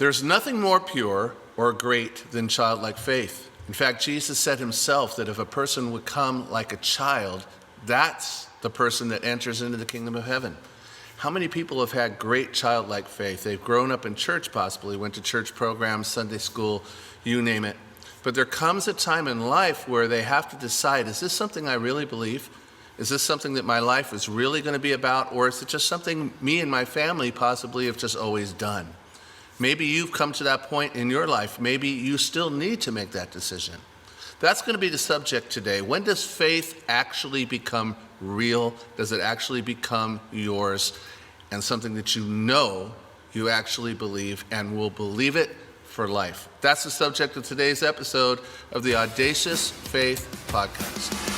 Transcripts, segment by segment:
There's nothing more pure or great than childlike faith. In fact, Jesus said himself that if a person would come like a child, that's the person that enters into the kingdom of heaven. How many people have had great childlike faith? They've grown up in church possibly, went to church programs, Sunday school, you name it. But there comes a time in life where they have to decide, is this something I really believe? Is this something that my life is really going to be about? Or is it just something me and my family possibly have just always done? Maybe you've come to that point in your life. Maybe you still need to make that decision. That's going to be the subject today. When does faith actually become real? Does it actually become yours and something that you actually believe and will believe it for life? That's the subject of today's episode of the Audacious Faith Podcast.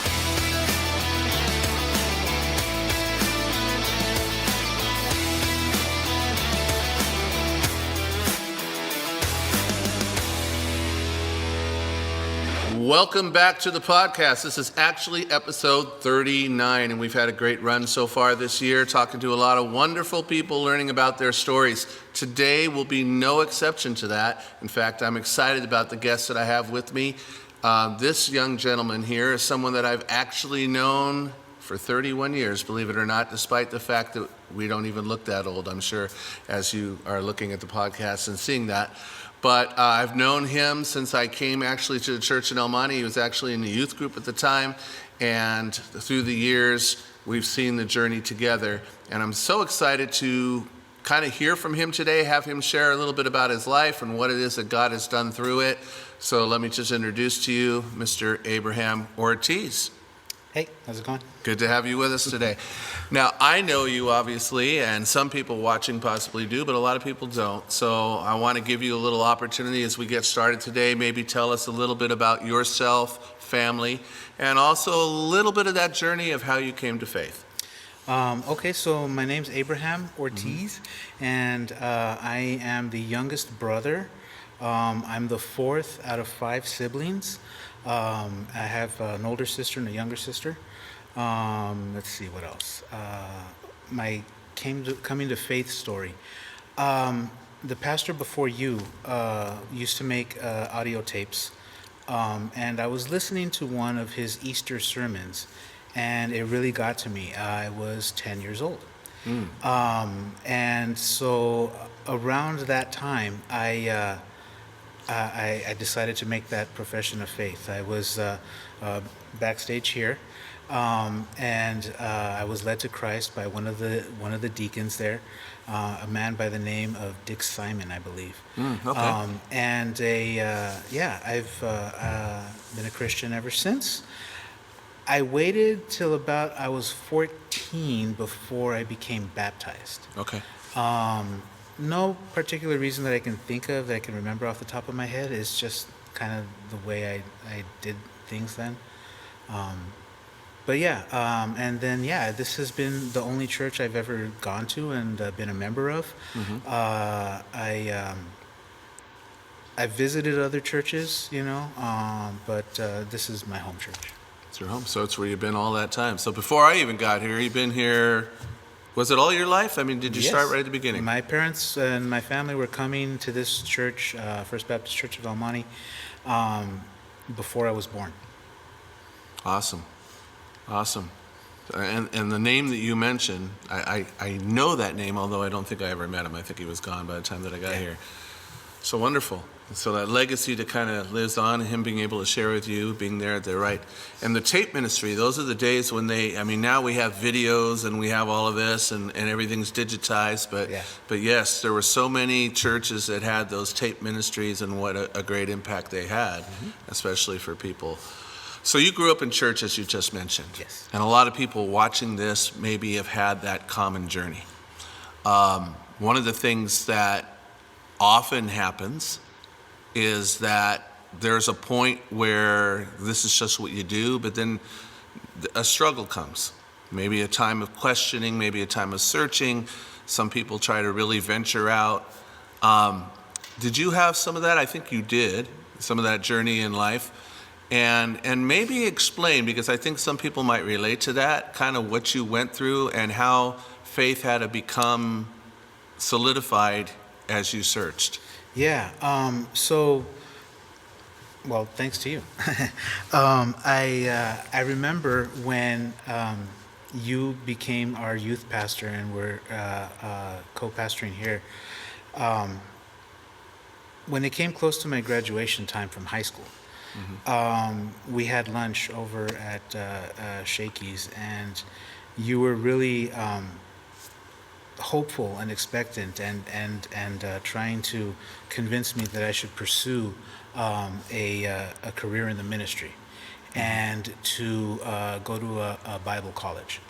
Welcome back to the podcast. This is actually episode 39, and we've had a great run so far this year, talking to a lot of wonderful people, learning about their stories. Today will be no exception to that. In fact, I'm excited about the guests that I have with me. This young gentleman here is someone that I've actually known for 31 years, believe it or not, despite the fact that we don't even look that old, I'm sure, as you are looking at the podcast and seeing that. But I've known him since I came actually to the church in El Monte. He was actually in the youth group at the time. And through the years, we've seen the journey together. And I'm so excited to kind of hear from him today, have him share a little bit about his life and what it is that God has done through it. So let me just introduce to you Mr. Abraham Ortiz. Hey, how's it going? Good to have you with us today. Now, I know you obviously, and some people watching possibly do, but a lot of people don't. So I want to give you a little opportunity as we get started today. Maybe tell us a little bit about yourself, family, and also a little bit of that journey of how you came to faith. Okay, so my name's Abraham Ortiz, and I am the youngest brother. I'm the fourth out of 5 siblings. I have an older sister and a younger sister. Let's see, what else? My coming to faith story. The pastor before you used to make audio tapes, and I was listening to one of his Easter sermons, and it really got to me. I was 10 years old. And so around that time, I decided to make that profession of faith. I was backstage here, and I was led to Christ by one of the deacons there, a man by the name of Dick Simon, I believe. Okay. I've been a Christian ever since. I waited till about I was 14 before I became baptized. Okay. No particular reason that I can think of, that I can remember off the top of my head. It's just kind of the way I did things then. And then this has been the only church I've ever gone to and been a member of. I visited other churches, but this is my home church. It's your home, so it's where you've been all that time. So before I even got here, you've been here. Was it all your life? I mean, did you start right at the beginning? My parents and my family were coming to this church, First Baptist Church of El Monte, before I was born. Awesome. And the name that you mentioned, I know that name, although I don't think I ever met him. I think he was gone by the time that I got here. So wonderful. So that legacy that kind of lives on, him being able to share with you, being there at the right. And the tape ministry, those are the days when now we have videos and we have all of this and everything's digitized. But yes, there were so many churches that had those tape ministries, and what a great impact they had, especially for people. So you grew up in church, as you just mentioned. Yes. And a lot of people watching this maybe have had that common journey. One of the things that often happens is that there's a point where this is just what you do, but then a struggle comes. Maybe a time of questioning, maybe a time of searching. Some people try to really venture out. Did you have some of that? I think you did, some of that journey in life. And maybe explain, because I think some people might relate to that, kind of what you went through and how faith had to become solidified as you searched. Yeah. Well, thanks to you. I remember when you became our youth pastor and were co-pastoring here. Um, when it came close to my graduation time from high school, we had lunch over at Shakey's, and you were really hopeful and expectant, and trying to convince me that I should pursue a career in the ministry and to go to a Bible college.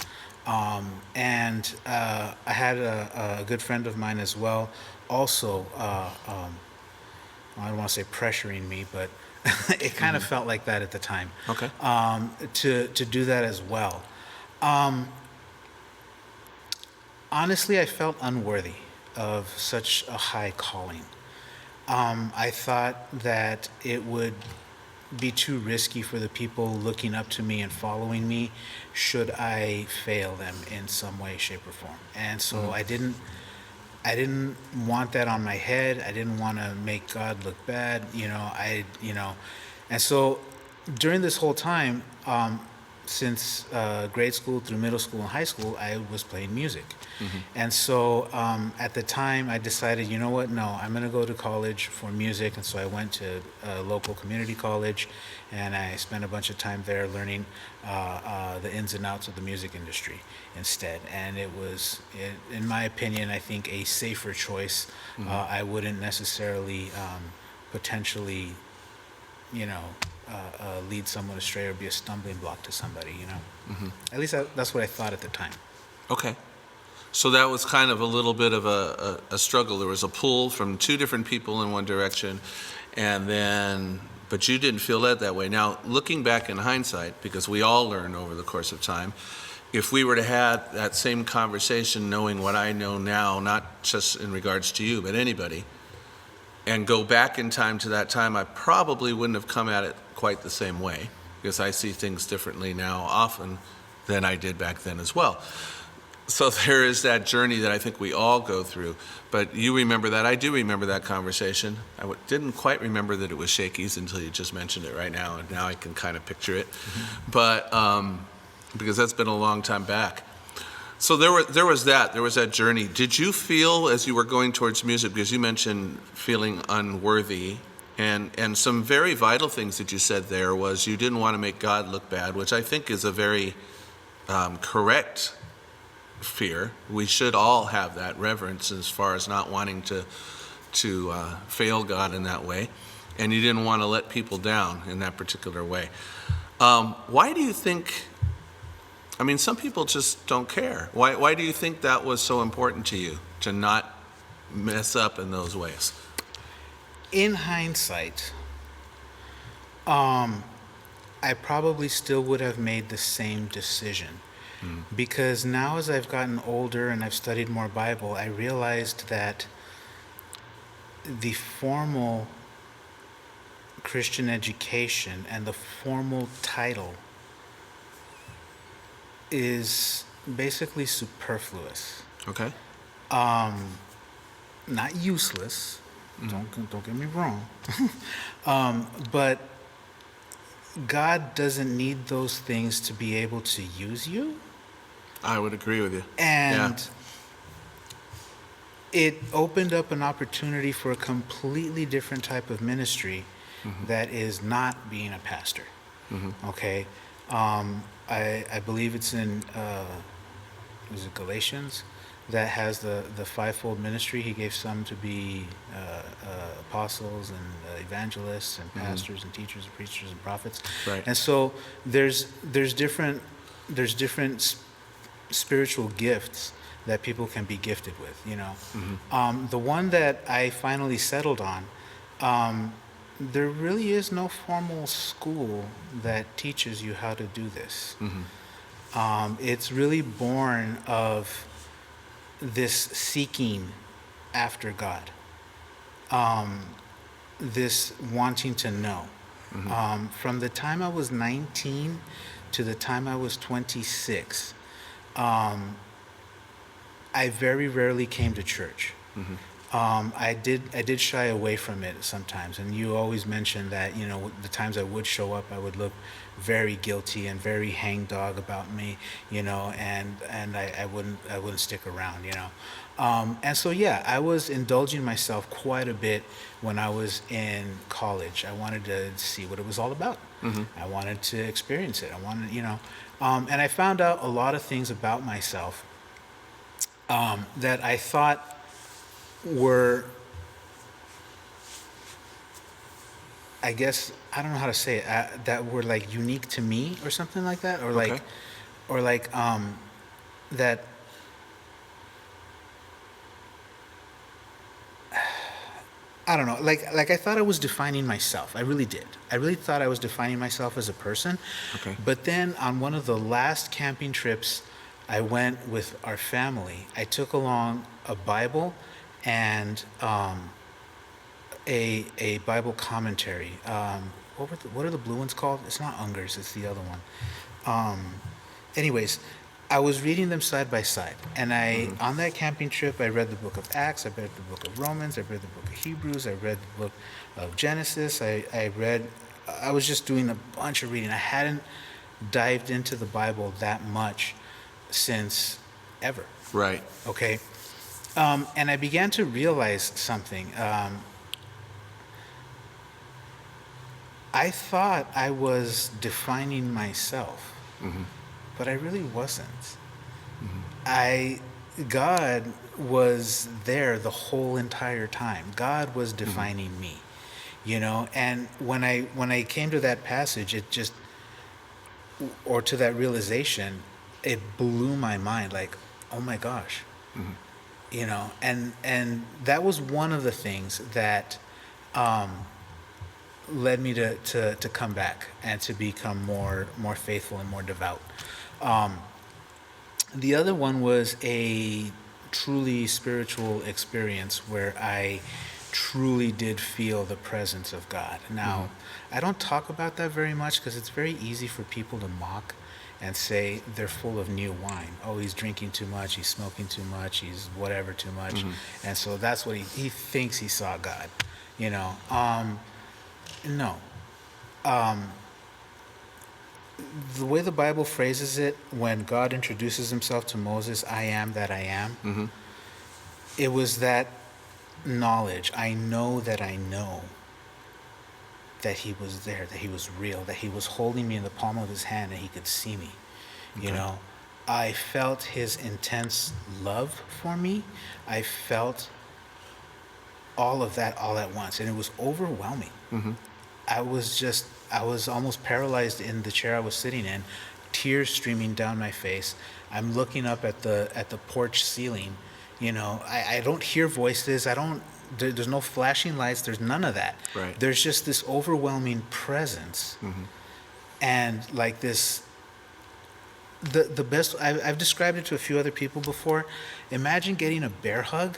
And I had a good friend of mine as well, also, I don't want to say pressuring me, but it kind of felt like that at the time, Okay. to do that as well. Um, Honestly, I felt unworthy of such a high calling. I thought that it would be too risky for the people looking up to me and following me should I fail them in some way, shape, or form. And so I didn't want that on my head. I didn't want to make God look bad, And so during this whole time, since grade school through middle school and high school, I was playing music. And so at the time, I decided, you know what? No, I'm going to go to college for music. And so I went to a local community college, and I spent a bunch of time there learning the ins and outs of the music industry instead. And it was, in my opinion, I think a safer choice. I wouldn't necessarily potentially, lead someone astray or be a stumbling block to somebody, At least that's what I thought at the time. Okay. So that was kind of a little bit of a struggle. There was a pull from two different people in one direction, but you didn't feel led that way. Now, looking back in hindsight, because we all learn over the course of time, if we were to have that same conversation, knowing what I know now, not just in regards to you, but anybody, and go back in time to that time, I probably wouldn't have come at it quite the same way, because I see things differently now often than I did back then as well. So there is that journey that I think we all go through. But you remember that. I do remember that conversation. I didn't quite remember that it was Shakey's until you just mentioned it right now, and now I can kind of picture it. But because that's been a long time back. So there was that journey. Did you feel as you were going towards music, because you mentioned feeling unworthy, and some very vital things that you said there was you didn't want to make God look bad, which I think is a very correct fear. We should all have that reverence as far as not wanting to fail God in that way, and you didn't want to let people down in that particular way. Why do you think? I mean, some people just don't care. Why do you think that was so important to you, to not mess up in those ways? In hindsight, I probably still would have made the same decision. Because now as I've gotten older and I've studied more Bible, I realized that the formal Christian education and the formal title is basically superfluous. Okay. Not useless. Don't get me wrong. But God doesn't need those things to be able to use you. I would agree with you. And it opened up an opportunity for a completely different type of ministry that is not being a pastor. Okay? I believe it's in, is it Galatians? That has the fivefold ministry. He gave some to be apostles and evangelists and pastors and teachers and preachers and prophets. Right. And so there's different spiritual gifts that people can be gifted with. The one that I finally settled on, there really is no formal school that teaches you how to do this. It's really born of this seeking after God, this wanting to know. From the time I was 19 to the time I was 26, I very rarely came to church. I did shy away from it sometimes, and you always mentioned that, the times I would show up, I would look very guilty and very hangdog about me, and I wouldn't stick around, and so yeah, I was indulging myself quite a bit when I was in college. I wanted to see what it was all about. I wanted to experience it. I wanted, and I found out a lot of things about myself that I thought were, I guess, I don't know how to say it, that were like unique to me or something like that, or Okay. that I don't know, like I thought I was defining myself. I really did. I really thought I was defining myself as a person. Okay. But then on one of the last camping trips I went with our family, I took along a Bible and a Bible commentary. What are the blue ones called? It's not Unger's, it's the other one. Anyways, I was reading them side by side, and on that camping trip, I read the book of Acts, I read the book of Romans, I read the book of Hebrews, I read the book of Genesis, I was just doing a bunch of reading. I hadn't dived into the Bible that much since ever. Right. Okay. And I began to realize something. I thought I was defining myself, but I really wasn't. God was there the whole entire time. God was defining me, And when I came to that passage, or to that realization, it blew my mind. Like, oh my gosh, and that was one of the things that led me to come back and to become more faithful and more devout. The other one was a truly spiritual experience where I truly did feel the presence of God. Now, I don't talk about that very much because it's very easy for people to mock and say they're full of new wine. Oh, he's drinking too much, he's smoking too much, he's whatever too much. And so that's what he thinks he saw God, No. The way the Bible phrases it, when God introduces himself to Moses, I am that I am, it was that knowledge. I know that he was there, that he was real, that he was holding me in the palm of his hand and he could see me. I felt his intense love for me. I felt all of that all at once, and it was overwhelming. I was almost paralyzed in the chair I was sitting in, tears streaming down my face. I'm looking up at the porch ceiling. I don't hear voices. There's no flashing lights. There's none of that. Right. There's just this overwhelming presence, and like this. The best I've described it to a few other people before. Imagine getting a bear hug,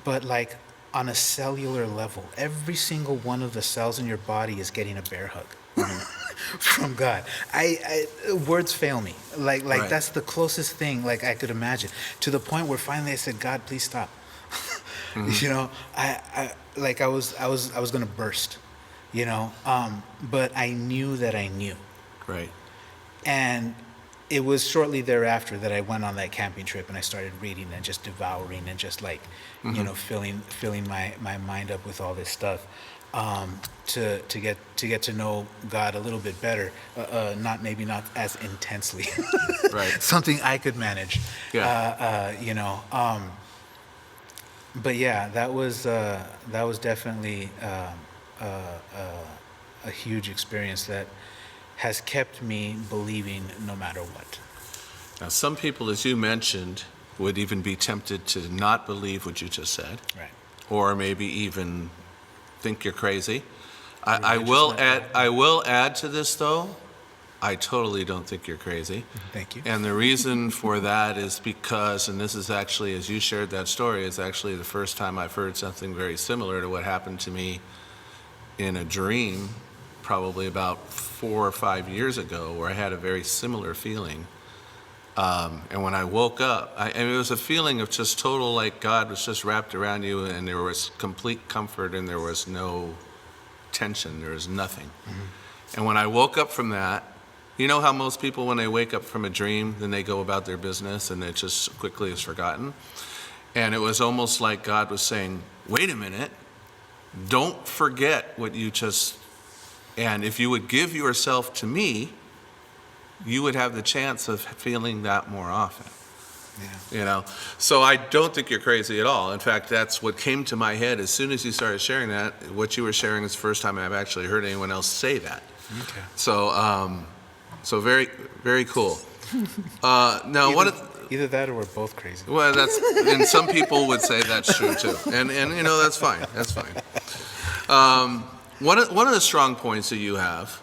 but like on a cellular level. Every single one of the cells in your body is getting a bear hug from God. I words fail me. Like Right. That's the closest thing like I could imagine. To the point where finally I said, God, please stop. I was gonna burst. But I knew that I knew. Right. And it was shortly thereafter that I went on that camping trip and I started reading and just devouring and just like, filling my mind up with all this stuff, to get to know God a little bit better, not as intensely, Right. something I could manage. Yeah. But yeah, that was definitely a huge experience that has kept me believing no matter what. Now, some people, as you mentioned, would even be tempted to not believe what you just said, Right. or maybe even think you're crazy. I Religious will like add. that. I will add to this, though. I totally don't think you're crazy. Thank you. And the reason for that is because, and this is actually, as you shared that story, is actually the first time I've heard something very similar to what happened to me in a dream, probably about 4 or 5 years ago, where I had a very similar feeling. And when I woke up, and it was a feeling of just total, like God was just wrapped around you, and there was complete comfort, and there was no tension, there was nothing. And when I woke up from that, you know how most people, when they wake up from a dream, then they go about their business, and it just quickly is forgotten? And it was almost like God was saying, wait a minute, don't forget what you just, and if you would give yourself to me, you would have the chance of feeling that more often. Yeah. You know, so I don't think you're crazy at all. In fact, that's what came to my head as soon as you started sharing that. What you were sharing is the first time I've actually heard anyone else say that. Okay. So very, very cool. Now, Either that or we're both crazy. well, and some people would say that's true too, and you know, that's fine. That's fine. One of the strong points that you have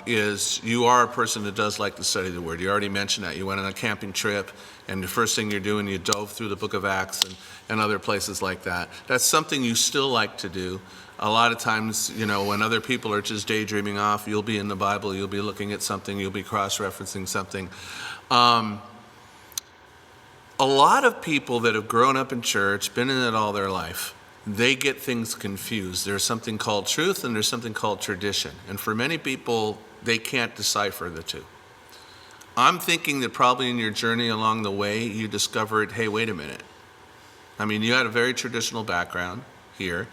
is you are a person that does like to study the Word. You already mentioned that. You went on a camping trip, and the first thing you're doing, you dove through the book of Acts and other places like that. That's something you still like to do. A lot of times, you know, when other people are just daydreaming off, you'll be in the Bible, you'll be looking at something, you'll be cross-referencing something. A lot of people that have grown up in church, been in it all their life, they get things confused. There's something called truth and there's something called tradition. And for many people, they can't decipher the two. I'm thinking that probably in your journey along the way, you discovered, hey, wait a minute. I mean, you had a very traditional background here.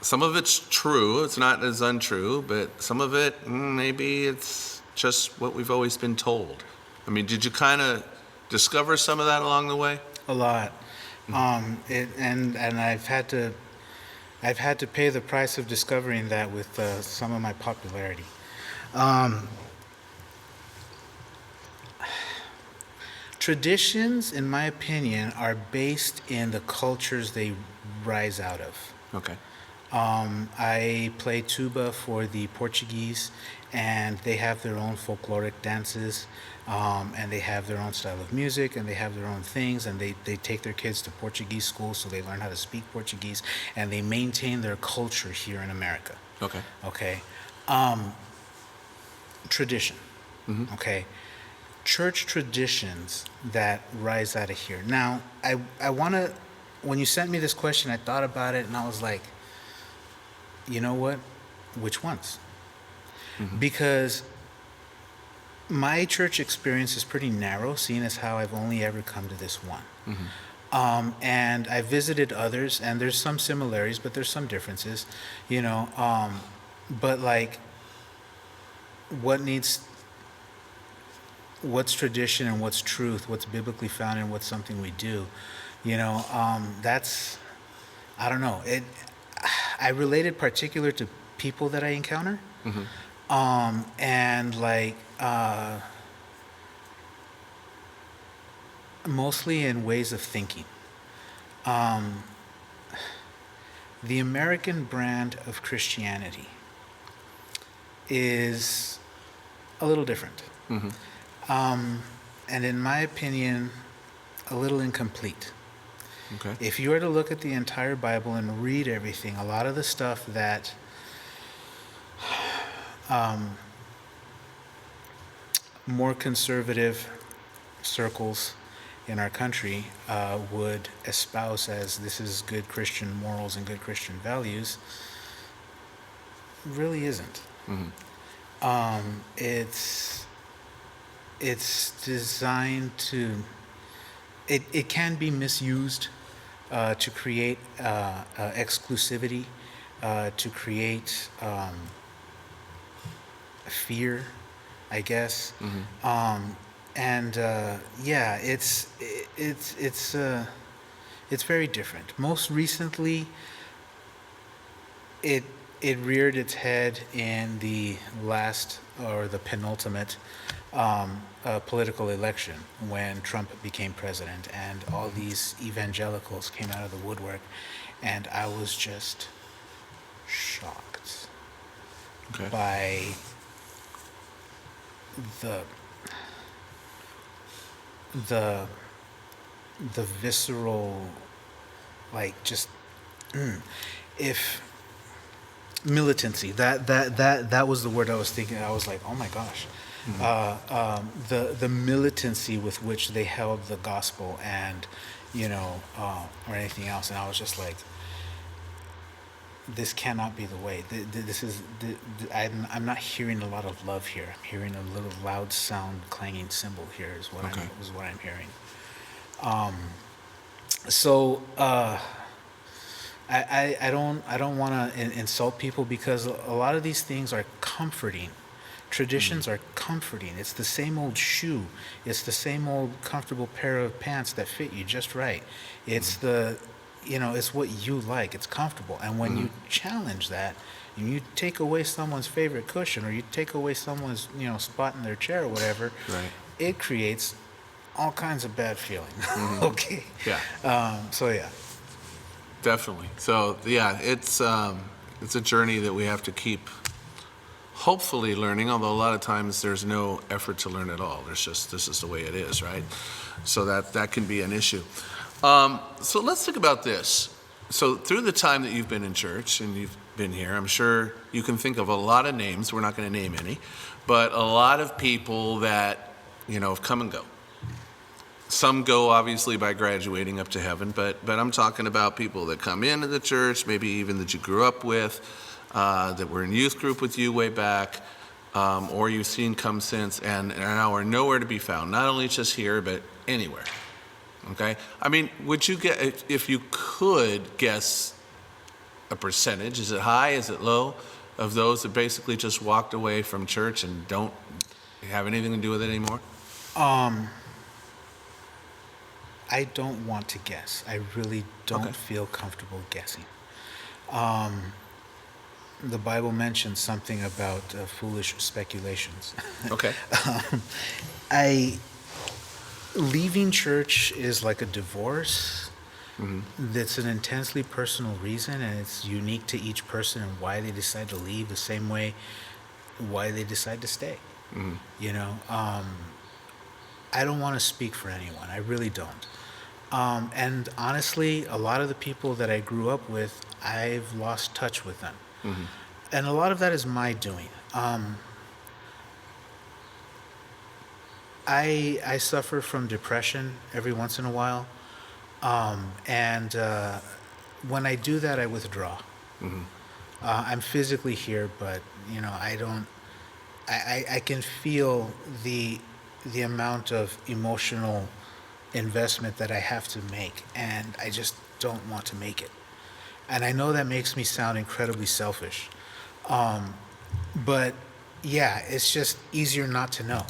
Some of it's true, it's not as untrue, but some of it, maybe it's just what we've always been told. I mean, did you kind of discover some of that along the way? A lot. And I've had to pay the price of discovering that with some of my popularity. Traditions, in my opinion, are based in the cultures they rise out of. Okay. I play tuba for the Portuguese, and they have their own folkloric dances, and they have their own style of music, and they have their own things, and they take their kids to Portuguese school so they learn how to speak Portuguese, and they maintain their culture here in America. Okay. Okay. Tradition. Okay. Church traditions that rise out of here. Now, I want to, when you sent me this question, I thought about it, and I was like, you know what? Which ones? Because my church experience is pretty narrow, seeing as how I've only ever come to this one. And I visited others, and there's some similarities, but there's some differences, you know. But like, what's tradition and what's truth, what's biblically found and what's something we do, you know, that's, I don't know. I related particular to people that I encounter, and like mostly in ways of thinking. The American brand of Christianity is a little different, and in my opinion, a little incomplete. Okay. If you were to look at the entire Bible and read everything, a lot of the stuff that more conservative circles in our country would espouse as this is good Christian morals and good Christian values, really isn't. It's designed to, it can be misused to create exclusivity, to create fear, I guess. Yeah, it's very different. Most recently, it reared its head in the last or the penultimate political election when Trump became president, and all these evangelicals came out of the woodwork, and I was just shocked by the visceral, like, just if militancy, that was the word I was thinking. I was like, oh my gosh, the militancy with which they held the gospel, and or anything else. And I was just like, this cannot be the way. This is. I'm not hearing a lot of love here. I'm hearing a little loud sound, clanging cymbal here. Is what I'm hearing. So I don't want to insult people, because a lot of these things are comforting. Traditions are comforting. It's the same old shoe. It's the same old comfortable pair of pants that fit you just right. It's it's what you like. It's comfortable. And when you challenge that, and you take away someone's favorite cushion, or you take away someone's spot in their chair or whatever, right, it creates all kinds of bad feeling. Okay. Yeah. So yeah. Definitely. So yeah, it's a journey that we have to keep hopefully learning, although a lot of times there's no effort to learn at all. There's just, this is the way it is, right? So that can be an issue. So let's think about this. So through the time that you've been in church and you've been here, I'm sure you can think of a lot of names. We're not going to name any, but a lot of people that have come and go. Some go obviously by graduating up to heaven, but I'm talking about people that come into the church, maybe even that you grew up with, that were in youth group with you way back, or you've seen come since, and now are nowhere to be found, not only just here, but anywhere. Okay? I mean, would you get, if you could guess a percentage, is it high, is it low, of those that basically just walked away from church and don't have anything to do with it anymore? I don't want to guess. I really don't feel comfortable guessing. The Bible mentions something about foolish speculations. Okay. Leaving church is like a divorce. That's an intensely personal reason, and it's unique to each person and why they decide to leave, the same way why they decide to stay. I don't want to speak for anyone. I really don't. And honestly, a lot of the people that I grew up with, I've lost touch with them. And a lot of that is my doing. I suffer from depression every once in a while. And when I do that, I withdraw. I'm physically here, but I can feel the amount of emotional investment that I have to make, and I just don't want to make it. And I know that makes me sound incredibly selfish, but yeah, it's just easier not to know.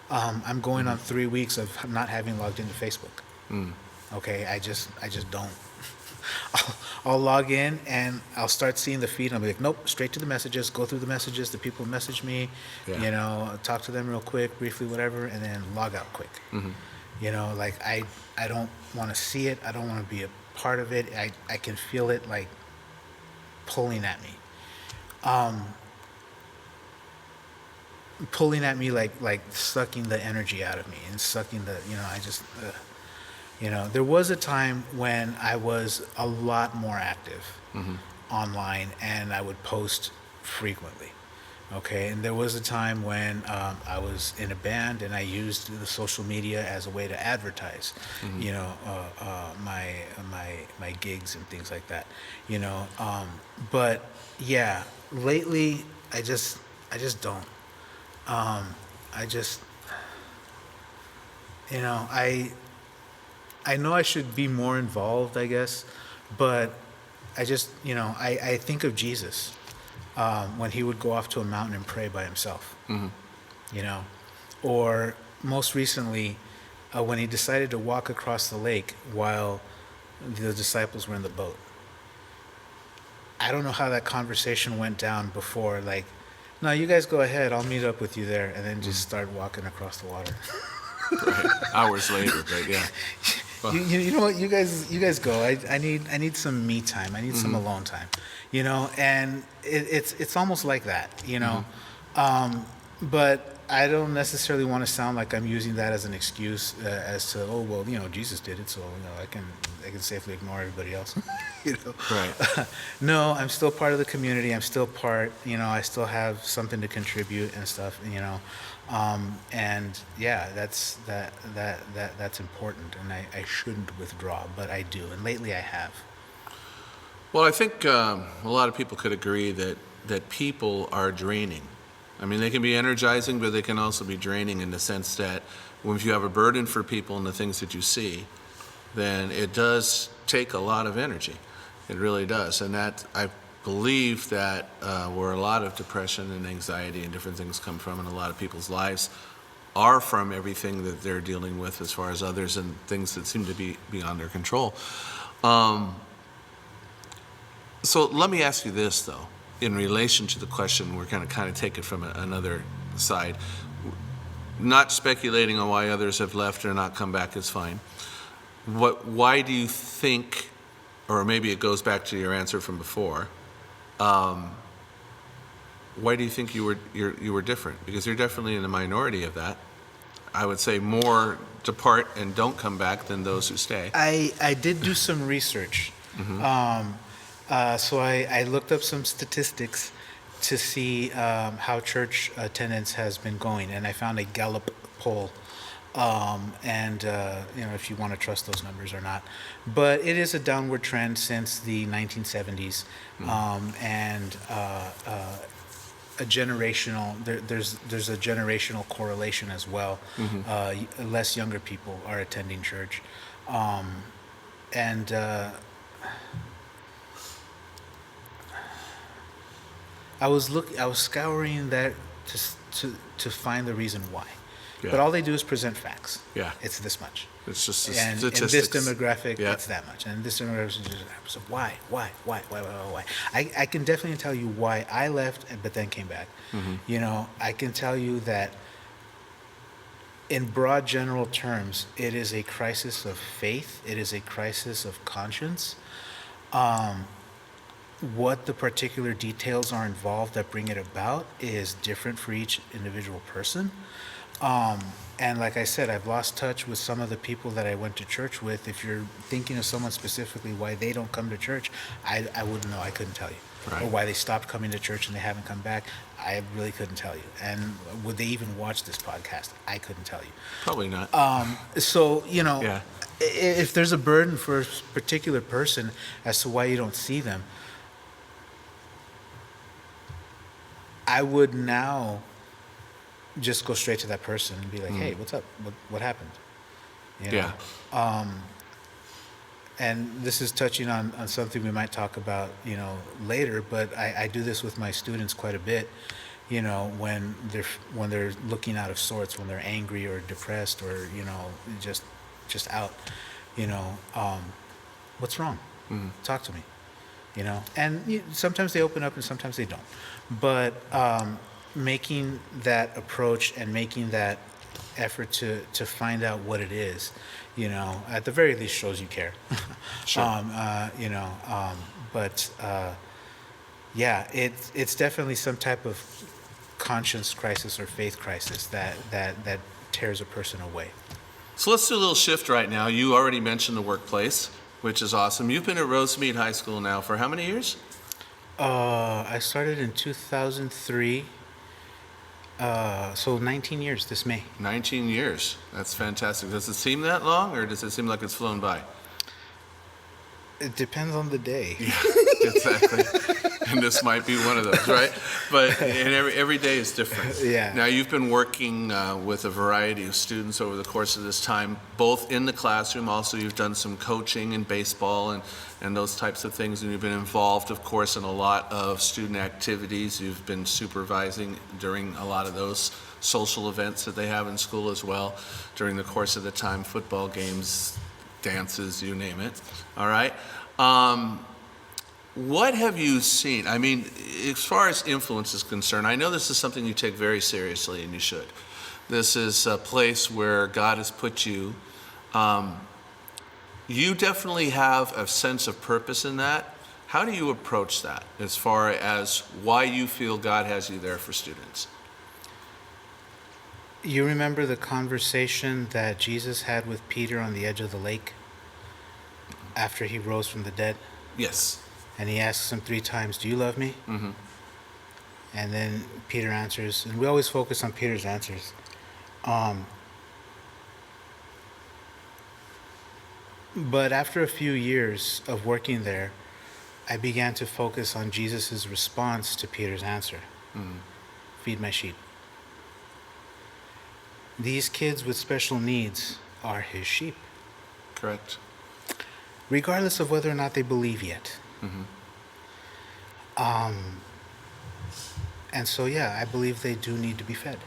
I'm going on 3 weeks of not having logged into Facebook. Okay, I just don't. I'll log in and I'll start seeing the feed and I'll be like, nope, straight to the messages, go through the messages, the people message me, talk to them real quick, briefly, whatever, and then log out quick. Like I don't want to see it. I don't want to be a part of it. I can feel it like pulling at me. Pulling at me like sucking the energy out of me and sucking the, there was a time when I was a lot more active online, and I would post frequently. Okay, and there was a time when I was in a band and I used the social media as a way to advertise, my gigs and things like that, But yeah, lately I just don't. I know I should be more involved, I guess, but I just, I think of Jesus. When he would go off to a mountain and pray by himself, or most recently, when he decided to walk across the lake while the disciples were in the boat. I don't know how that conversation went down before, like, no, you guys go ahead, I'll meet up with you there, and then just start walking across the water. Right. Hours later, but yeah. You know what, you guys go. I need some me time. I need some alone time, and it's almost like that, But I don't necessarily want to sound like I'm using that as an excuse as to, oh, well, Jesus did it, so I can safely ignore everybody else. Right. No, I'm still part of the community. I'm still part. I still have something to contribute and stuff. And yeah, that's important, and I shouldn't withdraw, but I do, and lately I have. Well, I think a lot of people could agree that people are draining. I mean, they can be energizing, but they can also be draining in the sense that if you have a burden for people and the things that you see, then it does take a lot of energy. It really does. And that, I believe that where a lot of depression and anxiety and different things come from in a lot of people's lives are from everything that they're dealing with as far as others and things that seem to be beyond their control. So let me ask you this, though. In relation to the question, we're going to kind of take it from another side. Not speculating on why others have left or not come back is fine. Why do you think, or maybe it goes back to your answer from before, why do you think you were different? Because you're definitely in the minority of that. I would say more depart and don't come back than those who stay. I did do some research. Mm-hmm. So I looked up some statistics to see how church attendance has been going, and I found a Gallup poll. If you want to trust those numbers or not, but it is a downward trend since the 1970s, and a generational. There's a generational correlation as well. Mm-hmm. Less younger people are attending church, I was scouring that to find the reason why. Yeah. But all they do is present facts. Yeah. It's this much. It's just and statistics. In this demographic, yeah. It's that much. And this demographic is just, so why? I can definitely tell you why I left, but then came back. Mm-hmm. I can tell you that in broad general terms, it is a crisis of faith. It is a crisis of conscience. What the particular details are involved that bring it about is different for each individual person. And like I said, I've lost touch with some of the people that I went to church with. If you're thinking of someone specifically why they don't come to church, I wouldn't know. I couldn't tell you. Right. Or why they stopped coming to church and they haven't come back, I really couldn't tell you. And would they even watch this podcast? I couldn't tell you. Probably not. Yeah. If there's a burden for a particular person as to why you don't see them, I would now just go straight to that person and be like, hey, what's up? What happened? Yeah. And this is touching on something we might talk about, later, but I do this with my students quite a bit, when they're looking out of sorts, when they're angry or depressed or, just out, what's wrong? Mm-hmm. Talk to me, and sometimes they open up and sometimes they don't. But making that approach and making that effort to find out what it is, at the very least shows you care. Sure. It's definitely some type of conscience crisis or faith crisis that tears a person away. So let's do a little shift right now. You already mentioned the workplace, which is awesome. You've been at Rosemead High School now for how many years? I started in 2003, so 19 years this May. 19 years. That's fantastic. Does it seem that long, or does it seem like it's flown by? It depends on the day. Yeah, exactly. And this might be one of those, right? But and every day is different. Yeah. Now, you've been working with a variety of students over the course of this time, both in the classroom. Also, you've done some coaching in baseball and those types of things. And you've been involved, of course, in a lot of student activities. You've been supervising during a lot of those social events that they have in school as well during the course of the time, football games, dances, you name it. All right. What have you seen? I mean, as far as influence is concerned, I know this is something you take very seriously, and you should. This is a place where God has put you. You definitely have a sense of purpose in that. How do you approach that as far as why you feel God has you there for students? You remember the conversation that Jesus had with Peter on the edge of the lake after he rose from the dead? Yes. And he asks him 3 times, "Do you love me?" Mm-hmm. And then Peter answers, and we always focus on Peter's answers. But after a few years of working there, I began to focus on Jesus' response to Peter's answer. Mm-hmm. Feed my sheep. These kids with special needs are his sheep, Correct. regardless of whether or not they believe yet. Mm-hmm. And so, yeah, I believe they do need to be fed.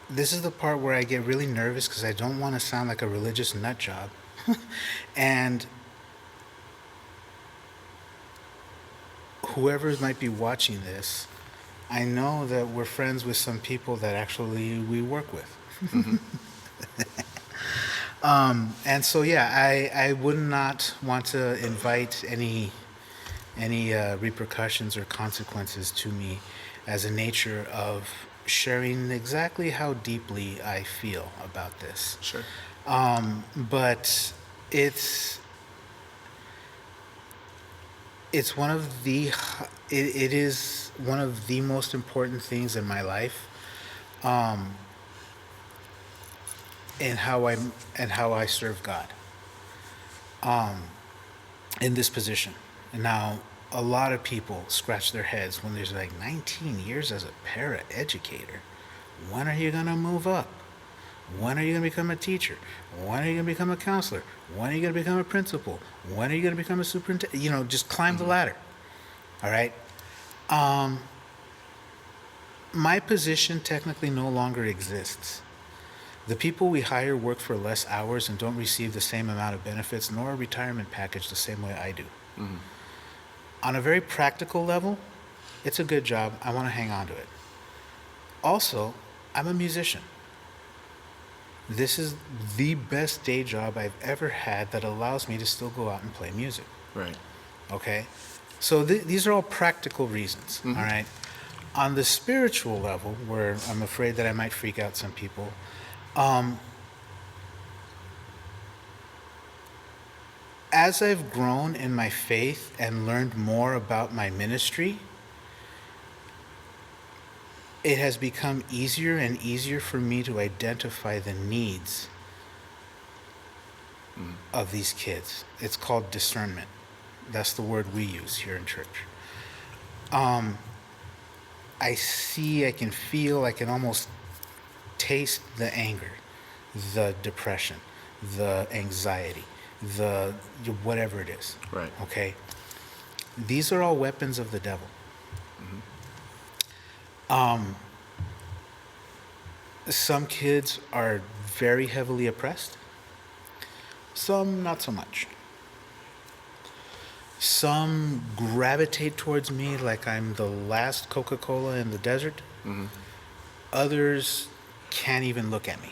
This is the part where I get really nervous because I don't want to sound like a religious nut job. And whoever might be watching this, I know that we're friends with some people that actually we work with. Mm-hmm. And so, yeah, I would not want to invite any repercussions or consequences to me as a nature of sharing exactly how deeply I feel about this. Sure. But it's one of the it is one of the most important things in my life, and how I serve God, in this position. And now a lot of people scratch their heads when there's like 19 years as a para-educator. When are you going to move up? When are you going to become a teacher? When are you going to become a counselor? When are you going to become a principal? When are you going to become a superintendent? You know, just climb the ladder. All right? My position technically no longer exists. The people we hire work for less hours and don't receive the same amount of benefits nor a retirement package the same way I do. Mm-hmm. On a very practical level, it's a good job. I want to hang on to it. Also, I'm a musician. This is the best day job I've ever had that allows me to still go out and play music. Right. Okay? So these are all practical reasons, Mm-hmm. all right? On the spiritual level, where I'm afraid that I might freak out some people, as I've grown in my faith and learned more about my ministry, it has become easier and easier for me to identify the needs of these kids. It's called discernment. That's the word we use here in church. I see, I can feel, I can almost taste the anger, the depression, the anxiety, the whatever it is. Right. Okay? These are all weapons of the devil. Some kids are very heavily oppressed. Some not so much. Some gravitate towards me like I'm the last Coca-Cola in the desert. Mm-hmm. Others can't even look at me.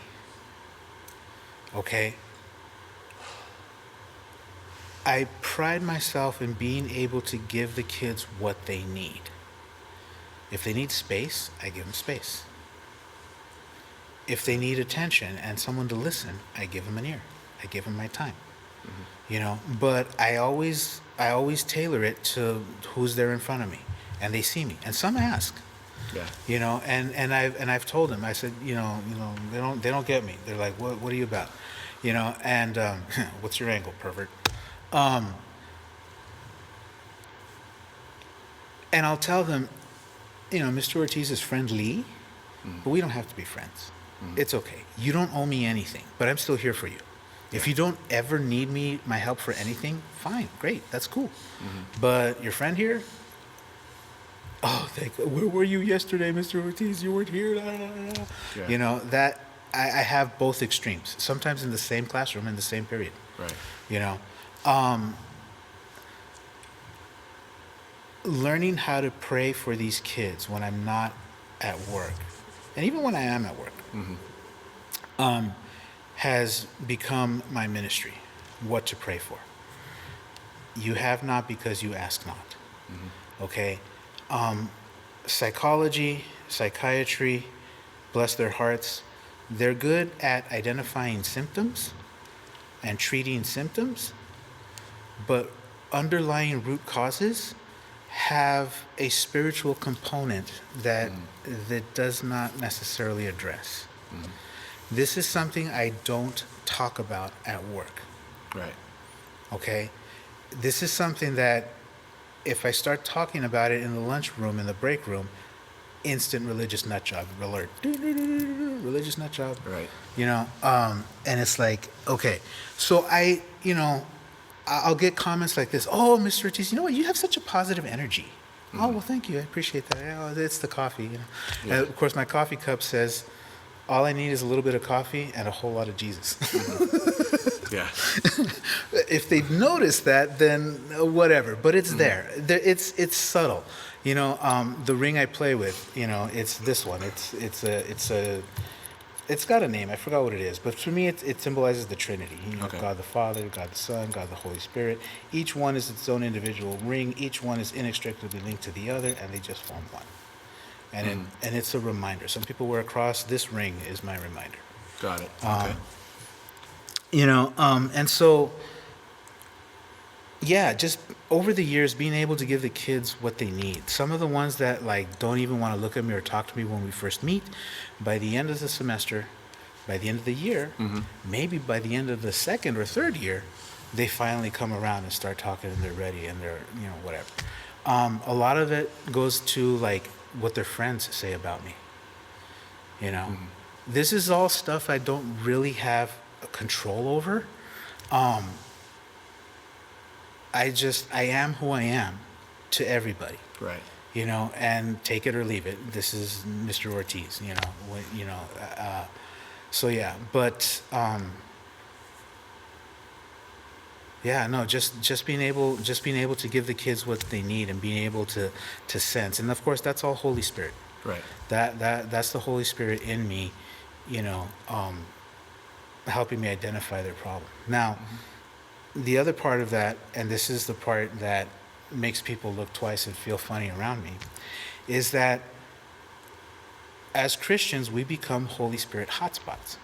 Okay? I pride myself in being able to give the kids what they need. If they need space, I give them space. If they need attention and someone to listen, I give them an ear. I give them my time. Mm-hmm. You know, but I always tailor it to who's there in front of me, and they see me. And some ask. Yeah. You know, and I've told them. I said, you know, they don't get me. They're like, what are you about? You know, and what's your angle, pervert? And I'll tell them, you know, Mr. Ortiz is friendly, but we don't have to be friends. It's okay. You don't owe me anything, but I'm still here for you. If you don't ever need my help for anything, fine, great, that's cool. But your friend here, where were you yesterday, Mr. Ortiz? You weren't here. Da, da, da, da. Yeah. You know, that I have both extremes, sometimes in the same classroom, in the same period. Right. You know, learning how to pray for these kids when I'm not at work, and even when I am at work, has become my ministry, what to pray for. You have not because you ask not. Okay? psychology, psychiatry, bless their hearts, they're good at identifying symptoms and treating symptoms, but underlying root causes have a spiritual component that does not necessarily address. This is something I don't talk about at work. Right. Okay? This is something that if I start talking about it in the lunchroom, in the break room, instant religious nut job alert. Religious nut job. Right. And it's like, okay. So I'll get comments like this. Oh, Mr. Ortiz, you know what? You have such a positive energy. Oh, well, thank you. I appreciate that. Oh, it's the coffee. Yeah. And of course, my coffee cup says, all I need is a little bit of coffee and a whole lot of Jesus. Yeah. If they've noticed that, then whatever. But it's there. It's subtle. The ring I play with, it's this one. It's got a name. I forgot what it is. But for me, it symbolizes the Trinity. Okay. God the Father, God the Son, God the Holy Spirit. Each one is its own individual ring. Each one is inextricably linked to the other, and they just form one. And it's a reminder. Some people wear a cross. This ring is my reminder. Got it. Okay. And so, yeah, just over the years, being able to give the kids what they need. Some of the ones that don't even want to look at me or talk to me when we first meet, by the end of the semester, by the end of the year, maybe by the end of the second or third year, they finally come around and start talking and they're ready and they're, whatever. A lot of it goes to what their friends say about me. This is all stuff I don't really have control over. I am who I am to everybody. Right. And take it or leave it. This is Mr. Ortiz, so yeah, but just being able to give the kids what they need and being able to sense. And of course that's all Holy Spirit. Right. That's the Holy Spirit in me, helping me identify their problem. Now, the other part of that, and this is the part that makes people look twice and feel funny around me, is that as Christians, we become Holy Spirit hotspots.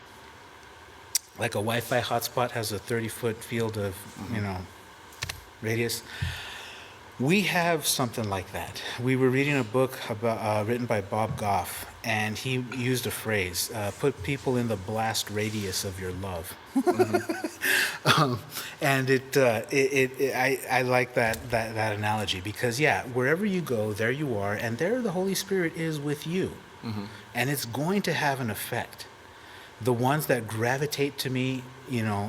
Like a Wi-Fi hotspot has a 30-foot field of, radius. We have something like that. We were reading a book written by Bob Goff, and he used a phrase, put people in the blast radius of your love. And I like that analogy because, wherever you go, there you are, and there the Holy Spirit is with you. And it's going to have an effect. The ones that gravitate to me,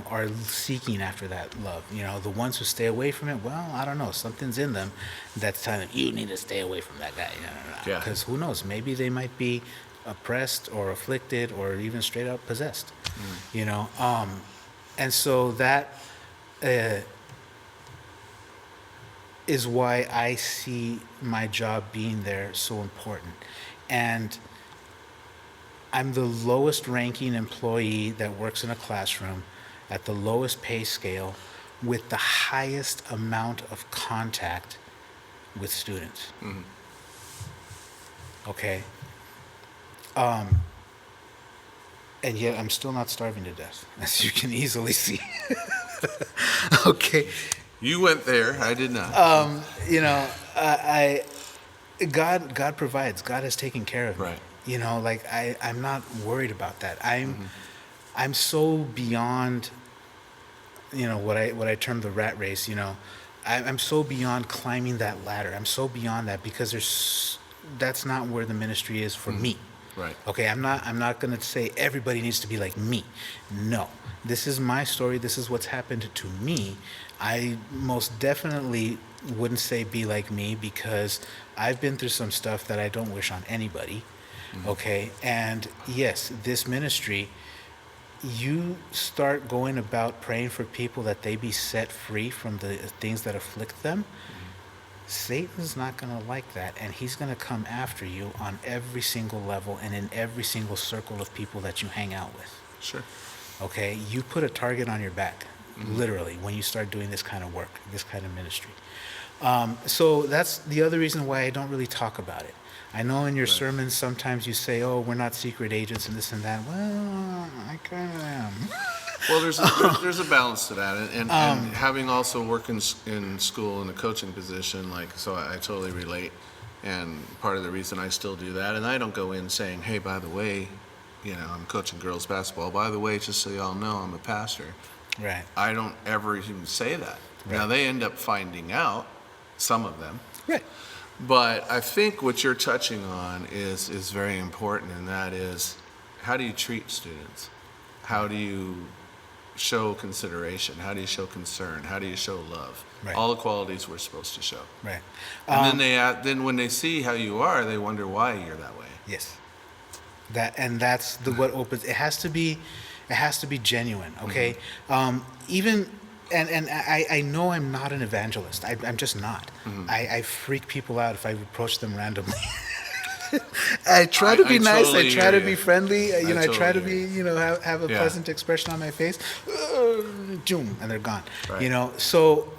are seeking after that love. The ones who stay away from it, well, I don't know. Something's in them that's telling them, you need to stay away from that guy. Yeah. Because who knows? Maybe they might be oppressed or afflicted or even straight up possessed. And so that is why I see my job being there so important. And I'm the lowest ranking employee that works in a classroom at the lowest pay scale with the highest amount of contact with students. Okay? And yet I'm still not starving to death, as you can easily see. Okay? You went there. I did not. God provides. God has taken care of me. Right. I'm not worried about that. I'm so beyond, what I term the rat race. I'm so beyond climbing that ladder. I'm so beyond that because that's not where the ministry is for me. Right. Okay, I'm not going to say everybody needs to be like me. No. This is my story. This is what's happened to me. I most definitely wouldn't say be like me because I've been through some stuff that I don't wish on anybody. Okay? And yes, this ministry, you start going about praying for people that they be set free from the things that afflict them. Satan's not going to like that, and he's going to come after you on every single level and in every single circle of people that you hang out with. Sure. Okay? You put a target on your back, literally, when you start doing this kind of work, this kind of ministry. So that's the other reason why I don't really talk about it. I know in your Right. sermons sometimes you say, "Oh, we're not secret agents and this and that." Well, I kind of am. Well, there's a balance to that, and having also worked in school in a coaching position, like, so I totally relate, and part of the reason I still do that, and I don't go in saying, hey, by the way, I'm coaching girls basketball. By the way, just so y'all know, I'm a pastor. Right. I don't ever even say that. Right. Now they end up finding out, some of them. Right. But I think what you're touching on is very important, and that is, how do you treat students? How do you show consideration? How do you show concern? How do you show love? Right. All the qualities we're supposed to show. Right. And then when they see how you are, they wonder why you're that way. Yes. That's what opens. It has to be genuine. Okay. Even. And I know I'm not an evangelist. I'm just not. I freak people out if I approach them randomly. I try to be nice. totally I try hear to you. be friendly. I totally try to hear be, have a Yeah. pleasant expression on my face. Boom, and they're gone. Right. So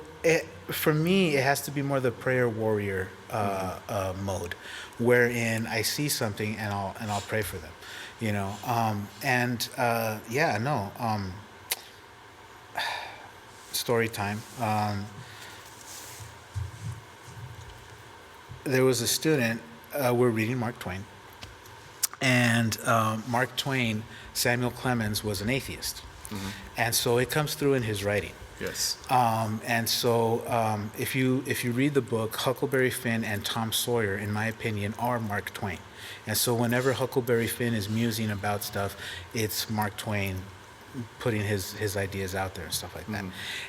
for me, it has to be more the prayer warrior mode, wherein I see something and I'll pray for them. Story time. There was a student, we're reading Mark Twain, and Mark Twain, Samuel Clemens, was an atheist. And so it comes through in his writing. Yes. And so if you read the book, Huckleberry Finn and Tom Sawyer, in my opinion, are Mark Twain. And so whenever Huckleberry Finn is musing about stuff, it's Mark Twain putting his ideas out there and stuff like that.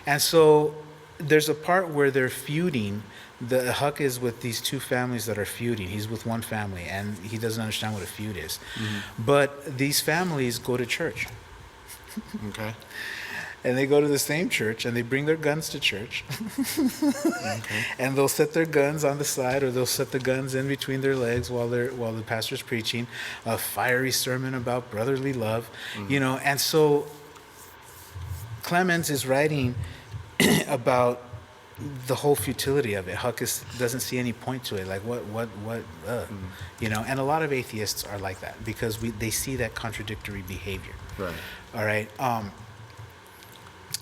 And so there's a part where they're feuding. Huck is with these two families that are feuding. He's with one family, and he doesn't understand what a feud is. But these families go to church. Okay. And they go to the same church, and they bring their guns to church. Okay. And they'll set their guns on the side, or they'll set the guns in between their legs while the pastor's preaching a fiery sermon about brotherly love, And so Clemens is writing about the whole futility of it. Huck doesn't see any point to it. Like And a lot of atheists are like that because they see that contradictory behavior. Right. All right.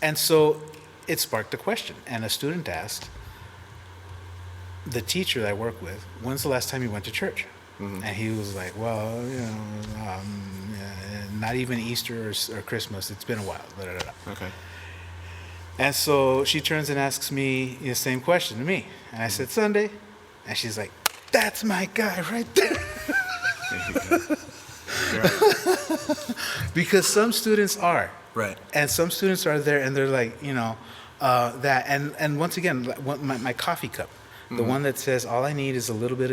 And so it sparked a question, and a student asked the teacher that I work with, "When's the last time you went to church?" And he was like, "Well, not even Easter or Christmas. It's been a while." Blah, blah, blah. Okay. And so she turns and asks me the same question to me, and I said, "Sunday," and she's like, "That's my guy right there." Because some students are. Right. And some students are there, and they're like, that. And once again, my coffee cup, the one that says, "All I need is a little bit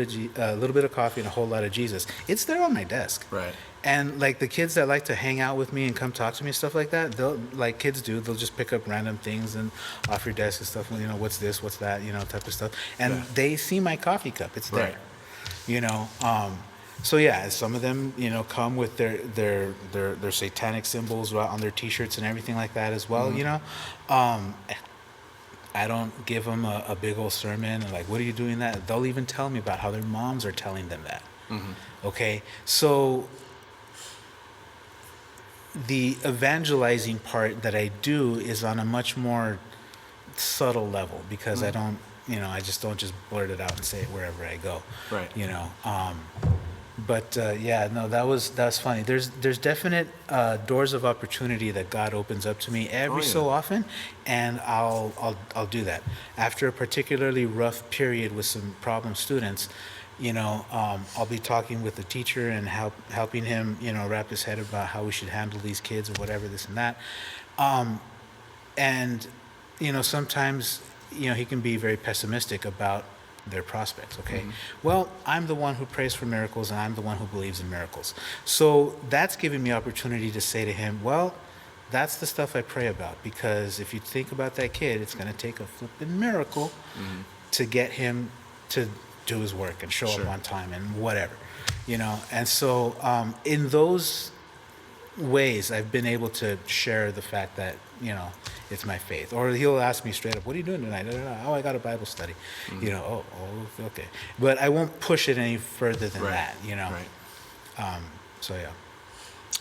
of coffee and a whole lot of Jesus." It's there on my desk. Right. And like the kids that like to hang out with me and come talk to me and stuff like that, like kids do, they'll just pick up random things and off your desk and stuff. What's this? What's that? Type of stuff. And they see my coffee cup. It's there. Right. So yeah, some of them, come with their satanic symbols on their T-shirts and everything like that as well. I don't give them a big old sermon and like, "What are you doing that?" They'll even tell me about how their moms are telling them that. Okay, so the evangelizing part that I do is on a much more subtle level because I don't, I just don't just blurt it out and say it wherever I go. Right. But that was funny. There's definite doors of opportunity that God opens up to me every so often, and I'll do that. After a particularly rough period with some problem students, I'll be talking with the teacher and helping him, wrap his head about how we should handle these kids or whatever, this and that. And sometimes he can be very pessimistic about their prospects. Okay. Well, I'm the one who prays for miracles, and I'm the one who believes in miracles. So that's giving me opportunity to say to him, well, that's the stuff I pray about, because if you think about that kid, it's going to take a flipping miracle to get him to do his work and show up on time and whatever, And so in those ways I've been able to share the fact that, it's my faith. Or he'll ask me straight up, "What are you doing tonight?" "Oh, I got a Bible study." Okay. But I won't push it any further than Right. that. Right. So yeah.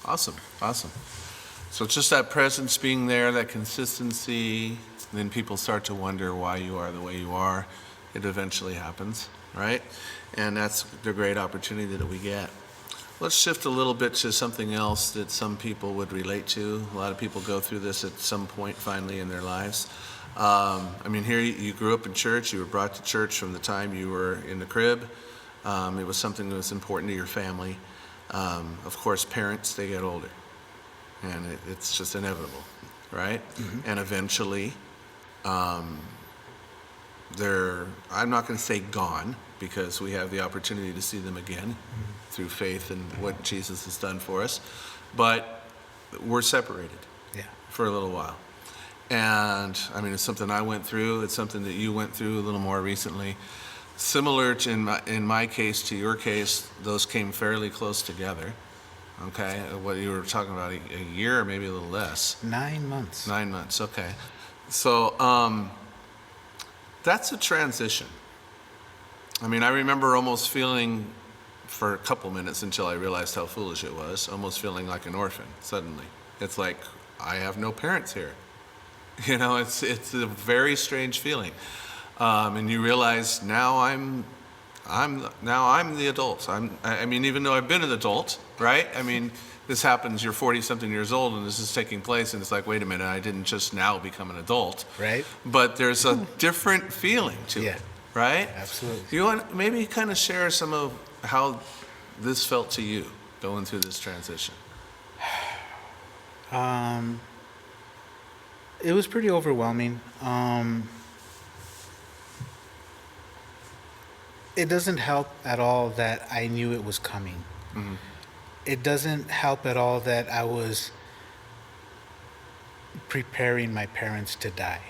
Awesome. So it's just that presence being there, that consistency, then people start to wonder why you are the way you are. It eventually happens, right? And that's the great opportunity that we get. Let's shift a little bit to something else that some people would relate to. A lot of people go through this at some point finally in their lives. Here you grew up in church. You were brought to church from the time you were in the crib. It was something that was important to your family. Of course, parents, they get older. And it's just inevitable, right? Mm-hmm. And eventually, they're, I'm not going to say gone, because we have the opportunity to see them again through faith and what Jesus has done for us. But we're separated for a little while. And it's something I went through. It's something that you went through a little more recently. Similar to, in my case to your case, those came fairly close together. Okay, what you were talking about, a year or maybe a little less? 9 months. 9 months, okay. So that's a transition. I remember almost feeling, for a couple minutes until I realized how foolish it was, almost feeling like an orphan suddenly. It's like, I have no parents here. It's a very strange feeling. And you realize now I'm the adult. Even though I've been an adult, right? This happens, you're 40-something years old, and this is taking place, and it's like, wait a minute, I didn't just now become an adult. Right. But there's a different feeling to it, right? Absolutely. You want maybe kind of share some of how this felt to you going through this transition? It was pretty overwhelming. It doesn't help at all that I knew it was coming. Mm-hmm. It doesn't help at all that I was preparing my parents to die.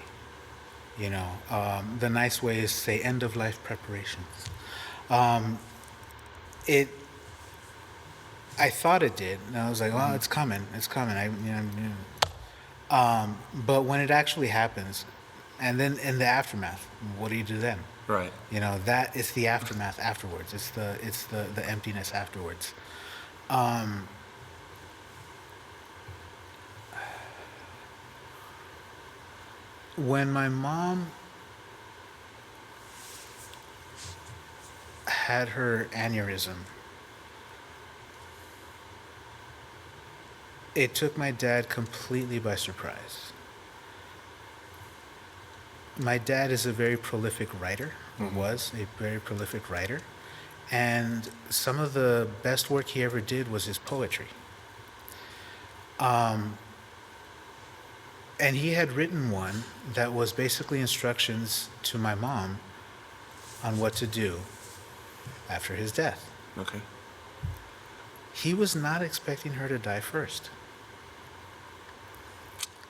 The nice way is to say end of life preparations. I thought it did, and I was like, well, it's coming. But when it actually happens, and then in the aftermath, what do you do then? Right. That is the aftermath afterwards. It's the emptiness afterwards. When my mom had her aneurysm, it took my dad completely by surprise. My dad is a very prolific writer, was a very prolific writer, and some of the best work he ever did was his poetry. And he had written one that was basically instructions to my mom on what to do after his death. Okay. He was not expecting her to die first.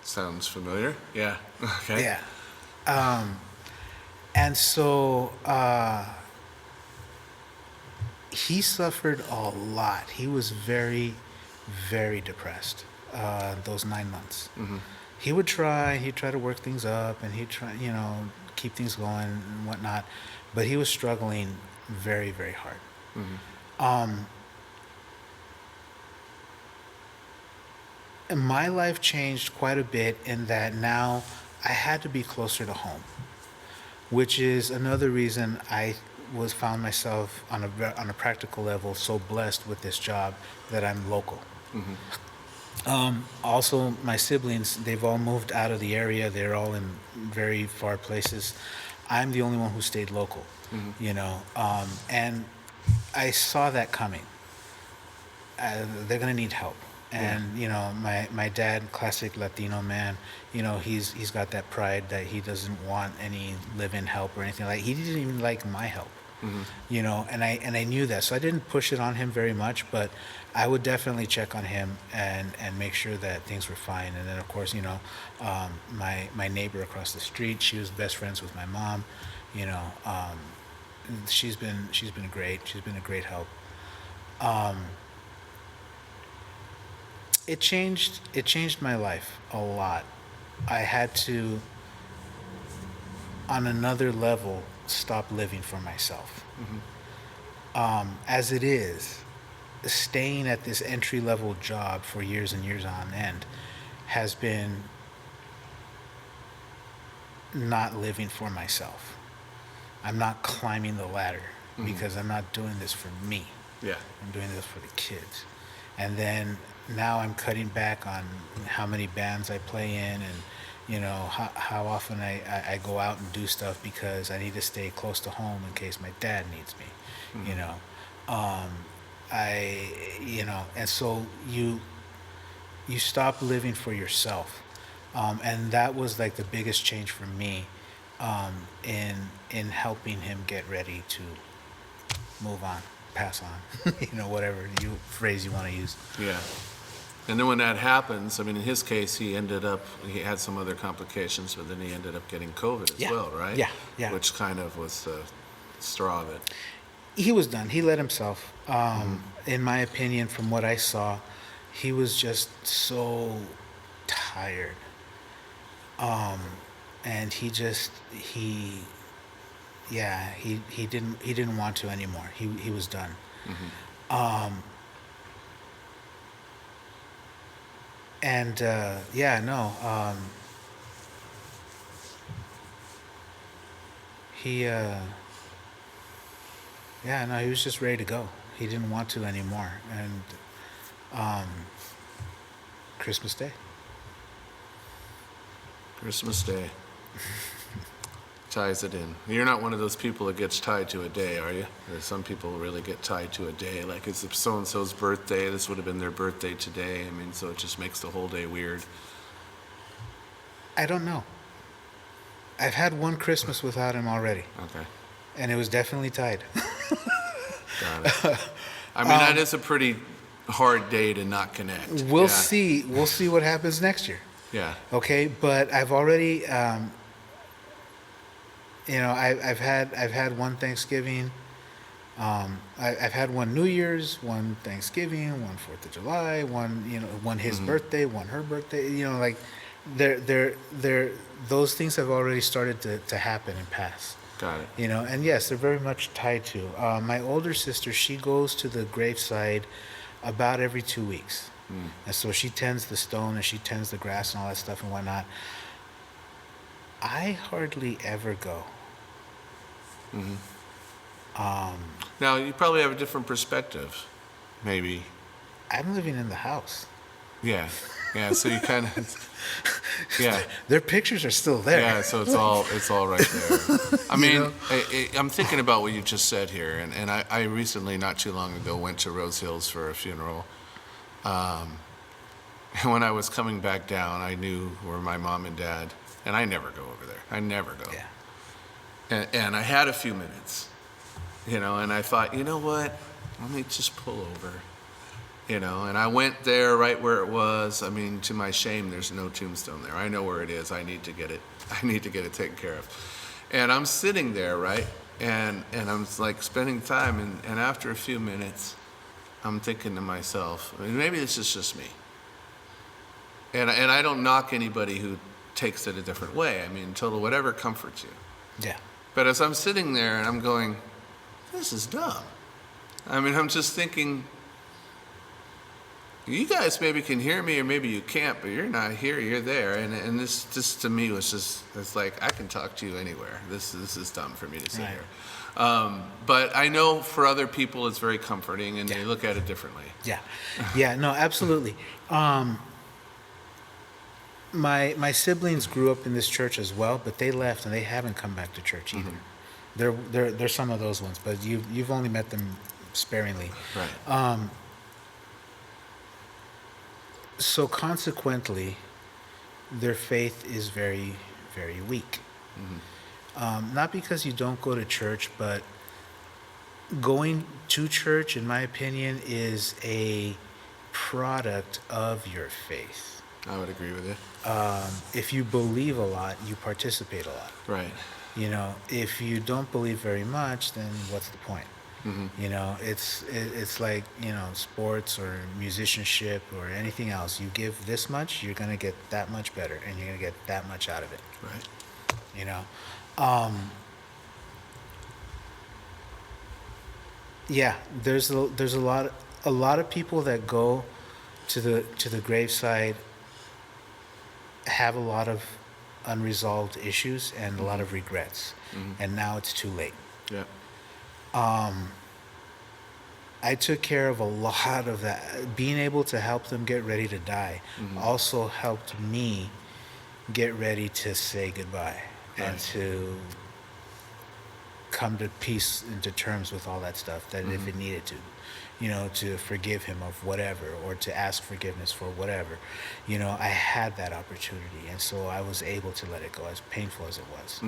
Sounds familiar. Yeah. Okay. Yeah. And so he suffered a lot. He was very, very depressed those 9 months. Mm-hmm. He'd try to work things up, and he'd try, keep things going and whatnot, but he was struggling very, very hard. Mm-hmm. And my life changed quite a bit in that now I had to be closer to home, which is another reason I found myself on a practical level so blessed with this job that I'm local. Mm-hmm. Also, my siblings, they've all moved out of the area. They're all in very far places. I'm the only one who stayed local, and I saw that coming. They're going to need help. And, my dad, classic Latino man, he's got that pride that he doesn't want any live-in help or anything like that. He didn't even like my help, and I knew that. So I didn't push it on him very much, but I would definitely check on him and make sure that things were fine. And then, of course, my neighbor across the street, she was best friends with my mom. She's been great. She's been a great help. It changed my life a lot. I had to, on another level, stop living for myself. As it is, staying at this entry level job for years and years on end has been not living for myself. I'm not climbing the ladder because I'm not doing this for me. Yeah. I'm doing this for the kids. And then now I'm cutting back on how many bands I play in, and how often I go out and do stuff because I need to stay close to home in case my dad needs me. And so you stop living for yourself. And that was like the biggest change for me in helping him get ready to move on, pass on, whatever phrase you want to use. Yeah. And then when that happens, I mean, in his case, he had some other complications, but then he ended up getting COVID as well, right? Yeah. Which kind of was the straw of it. He was done. He let himself. In my opinion, from what I saw, he was just so tired. And he didn't want to anymore. He was done. He was just ready to go. He didn't want to anymore. And Christmas Day ties it in. You're not one of those people that gets tied to a day, are you? Or some people really get tied to a day. Like, it's so-and-so's birthday, this would have been their birthday today. I mean, so it just makes the whole day weird. I don't know. I've had one Christmas without him already. Okay. And it was definitely tied. Got it. I mean, that is a pretty hard day to not connect. We'll see what happens next year. Yeah. Okay, but I've already, I've had one Thanksgiving. I've had one New Year's, one Thanksgiving, one 4th of July, one his birthday, one her birthday. Those things have already started to happen and pass. Got it. And yes, they're very much tied to. My older sister, she goes to the graveside about every 2 weeks. And so she tends the stone and she tends the grass and all that stuff and whatnot. I hardly ever go. Now, you probably have a different perspective, maybe. I'm living in the house. Yeah, so you kind of, Their pictures are still there. Yeah, so it's all right there. I mean, I'm thinking about what you just said here, and I recently, not too long ago, went to Rose Hills for a funeral. And when I was coming back down, I knew where my mom and dad, and I never go over there. I never go. Yeah. And I had a few minutes, and I thought, you know what? Let me just pull over, and I went there right where it was. I mean, to my shame, there's no tombstone there. I know where it is. I need to get it taken care of. And I'm sitting there, right? And I'm like spending time, and after a few minutes, I'm thinking to myself, I mean, maybe this is just me. And I don't knock anybody who takes it a different way. I mean, total whatever comforts you. Yeah. But as I'm sitting there and I'm going, this is dumb. I mean, I'm just thinking, you guys maybe can hear me or maybe you can't, but you're not here, you're there. And this just to me was just, it's like, I can talk to you anywhere. This is dumb for me to sit here. But I know for other people it's very comforting and they look at it differently. Yeah, no, absolutely. My siblings grew up in this church as well, but they left and they haven't come back to church either. They're some of those ones, but you've only met them sparingly. Right. So consequently, their faith is very, very weak. Not because you don't go to church, but going to church, in my opinion, is a product of your faith. I would agree with you. If you believe a lot, you participate a lot. Right. If you don't believe very much, then what's the point? You know, it's like, you know, sports or musicianship or anything else. You give this much, you're gonna get that much better, and you're gonna get that much out of it. Right. You know, yeah. There's a lot of people that go to the graveside have a lot of unresolved issues and a lot of regrets, and now it's too late. Yeah. I took care of a lot of that. Being able to help them get ready to die also helped me get ready to say goodbye and Right. to come to peace and to terms with all that stuff, that if it needed to, you know, to forgive him of whatever or to ask forgiveness for whatever, you know, I had that opportunity, and so I was able to let it go, as painful as it was.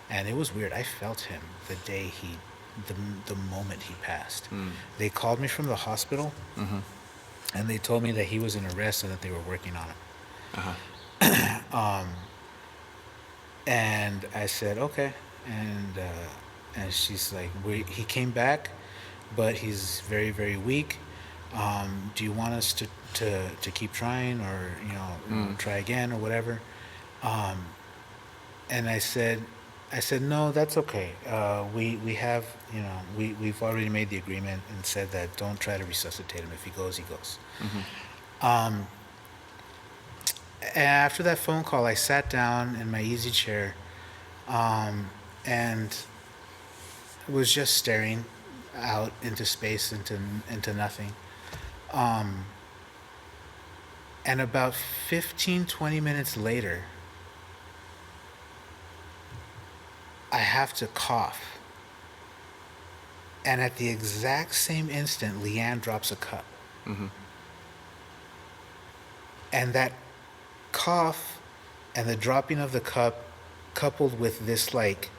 And it was weird. I felt him the day the moment he passed. They called me from the hospital, and they told me that he was in arrest and that they were working on him. And I said, okay. And she's like, he came back, but he's very, very weak. Do you want us to keep trying, or, you know, try again or whatever? And I said, no, that's okay. We have, you know, we've already made the agreement and said that don't try to resuscitate him. If he goes, he goes. After that phone call, I sat down in my easy chair, and was just staring out into space, into nothing. And about 15-20 minutes later, I have to cough. And at the exact same instant, Leanne drops a cup. And that cough and the dropping of the cup, coupled with this, like,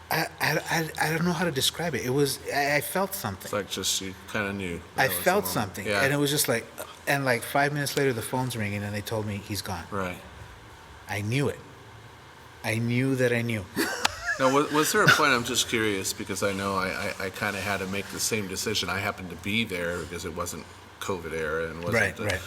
I don't know how to describe it. It was, I felt something. It's like just you kind of knew. I felt something. Yeah. And it was just like, and like 5 minutes later, the phone's ringing and they told me he's gone. Right. I knew it. I knew that I knew. Now, was there a point, I'm just curious, because I know I kind of had to make the same decision. I happened to be there because it wasn't COVID era and wasn't. Right.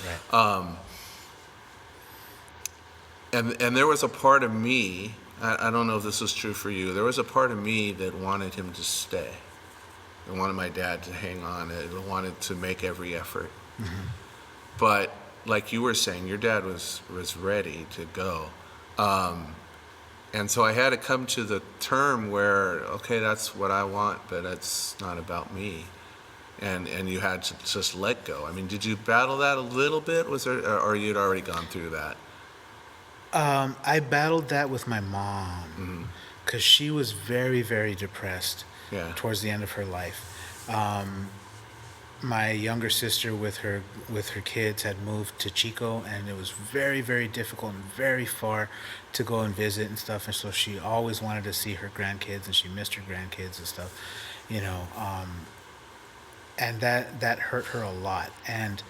And there was a part of me, I don't know if this was true for you, there was a part of me that wanted him to stay. I wanted my dad to hang on. I wanted to make every effort. But like you were saying, your dad was ready to go. And so I had to come to the term where, okay, that's what I want, but it's not about me. And you had to just let go. I mean, did you battle that a little bit? Was there, or you'd already gone through that? I battled that with my mom, because she was very, very depressed towards the end of her life. My younger sister with her kids had moved to Chico, and it was very, very difficult and very far to go and visit and stuff. And so she always wanted to see her grandkids, and she missed her grandkids and stuff, you know. And that hurt her a lot. And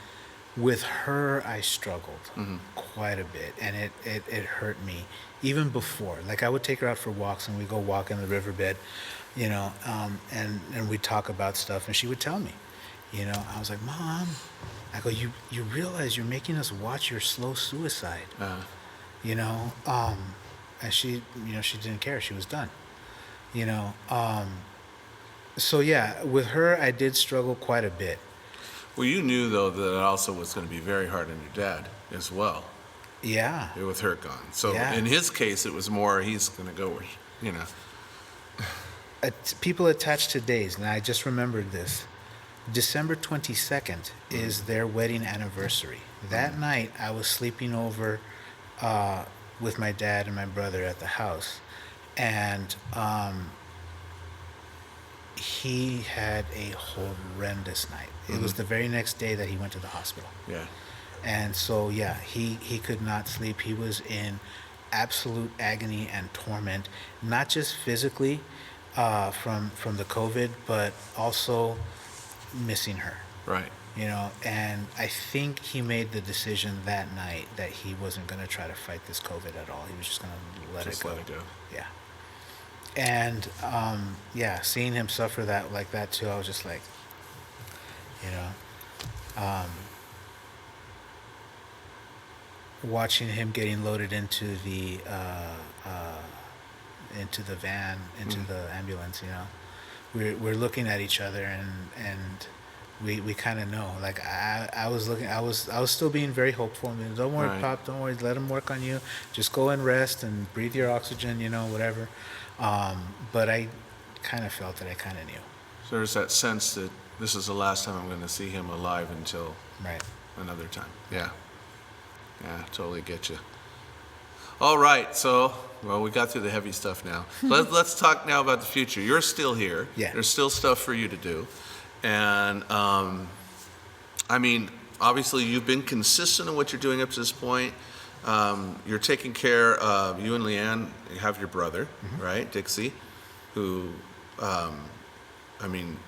with her, I struggled quite a bit, and it hurt me even before. Like, I would take her out for walks, and we'd go walk in the riverbed, you know, and we'd talk about stuff, and she would tell me, you know. I was like, Mom, I go, you realize you're making us watch your slow suicide, you know. And she, you know, she didn't care. She was done, you know. So yeah, with her, I did struggle quite a bit. Well, you knew, though, that it also was going to be very hard on your dad as well. Yeah. With her gone. So in his case, it was more, he's going to go where, you know. People attached to days, and I just remembered this. December 22nd is their wedding anniversary. That night, I was sleeping over with my dad and my brother at the house, and he had a horrendous night. It was the very next day that he went to the hospital. Yeah. And so, yeah, he could not sleep. He was in absolute agony and torment, not just physically from the COVID, but also missing her. Right. You know, and I think he made the decision that night that he wasn't going to try to fight this COVID at all. He was just going to let it go. Let it go. Yeah. And yeah, seeing him suffer that like that too, I was just like, you know, watching him getting loaded into the van, into the ambulance. You know, we're looking at each other, and we kind of know. Like I was looking, I was still being very hopeful. I mean, don't worry, Right. Pop, don't worry, let him work on you. Just go and rest and breathe your oxygen. You know, whatever. But I kind of felt that I kind of knew. So there's that sense that this is the last time I'm going to see him alive until Right. another time. Yeah. Yeah, totally get you. All right, so, well, we got through the heavy stuff now. Let's talk now about the future. You're still here. Yeah. There's still stuff for you to do. And, I mean, obviously you've been consistent in what you're doing up to this point. You're taking care of, you and Leanne, you have your brother, right, Dixie, who, I mean,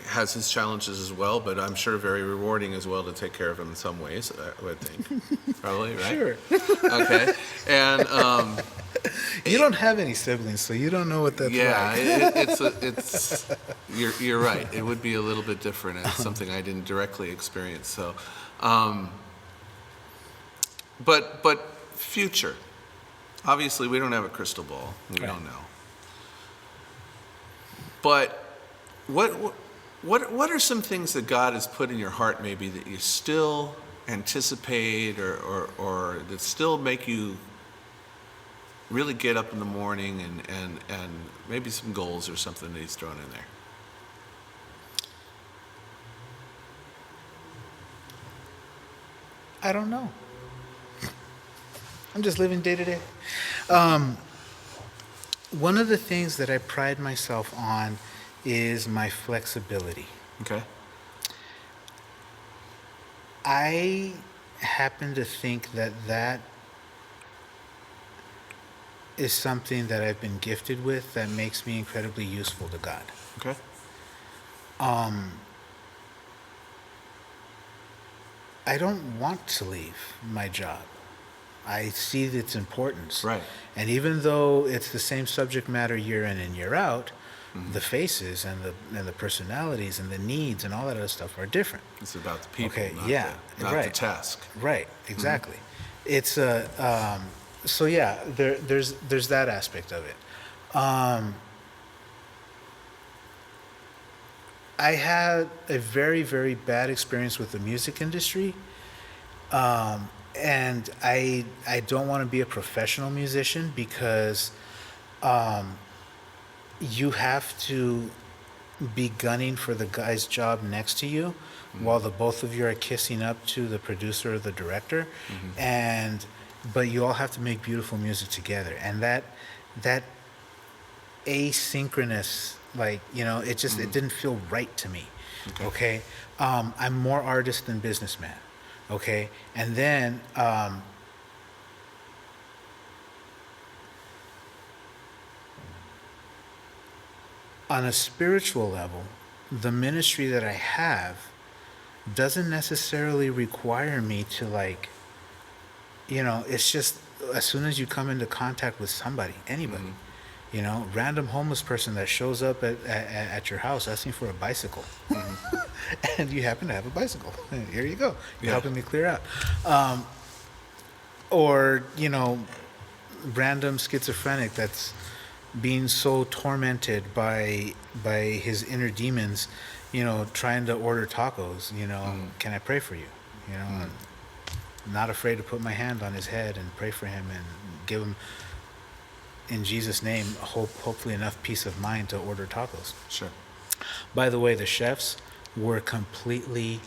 has his challenges as well, but I'm sure very rewarding as well to take care of him in some ways, I would think. Probably, right? Sure. Okay. And You don't have any siblings, so you don't know what that's yeah, like. it's you're right. It would be a little bit different. It's something I didn't directly experience. So, but future. Obviously, we don't have a crystal ball. We Right. don't know. But what are some things that God has put in your heart maybe that you still anticipate or that still make you really get up in the morning and maybe some goals or something that he's thrown in there? I don't know. I'm just living day to day. One of the things that I pride myself on is my flexibility. Okay. I happen to think that that is something that I've been gifted with that makes me incredibly useful to God. Okay. I don't want to leave my job. I see its importance. Right. And even though it's the same subject matter year in and year out, the faces and the personalities and the needs and all that other stuff are different. It's about the people, Okay, not, yeah, not right. the task. Right, exactly. It's a so yeah, there's that aspect of it. I had a very, very bad experience with the music industry, and I don't want to be a professional musician because you have to be gunning for the guy's job next to you while the both of you are kissing up to the producer or the director, but you all have to make beautiful music together, and that asynchronous, like, you know, it just it didn't feel right to me. Okay. I'm more artist than businessman. Okay. And then on a spiritual level, the ministry that I have doesn't necessarily require me to, like, you know, it's just as soon as you come into contact with somebody, anybody, you know, random homeless person that shows up at your house asking for a bicycle, and you happen to have a bicycle. Here you go. You're helping me clear out. Or, you know, random schizophrenic that's being so tormented by his inner demons, you know, trying to order tacos, you know, can I pray for you? You know, I'm not afraid to put my hand on his head and pray for him and give him, in Jesus' name, hopefully enough peace of mind to order tacos. Sure. By the way, the chefs were completely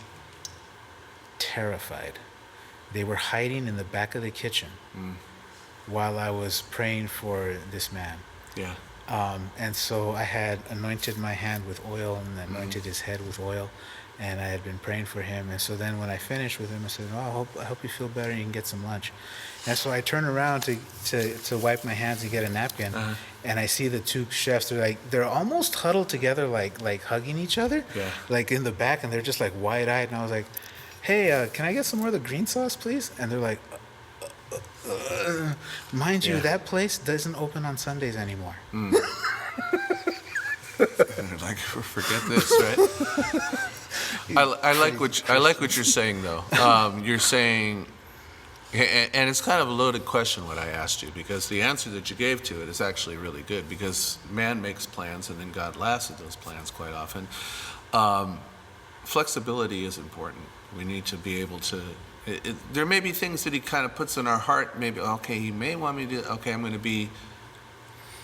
terrified. They were hiding in the back of the kitchen while I was praying for this man. Yeah. And so I had anointed my hand with oil and anointed his head with oil, and I had been praying for him. And so then when I finished with him, I said, "Oh, I hope you feel better and you can get some lunch." And so I turn around to wipe my hands and get a napkin, and I see the two chefs. They're almost huddled together, like hugging each other, like in the back, and they're just like wide-eyed. And I was like, "Hey, can I get some more of the green sauce, please?" And they're like, Mind you, Yeah. that place doesn't open on Sundays anymore. Like, forget this, right? I like what you're saying, though. You're saying, and it's kind of a loaded question what I asked you, because the answer that you gave to it is actually really good, because man makes plans and then God laughs at those plans quite often. Flexibility is important. We need to be able to. There may be things that he kind of puts in our heart. Maybe, okay, he may want me to. Okay, I'm going to be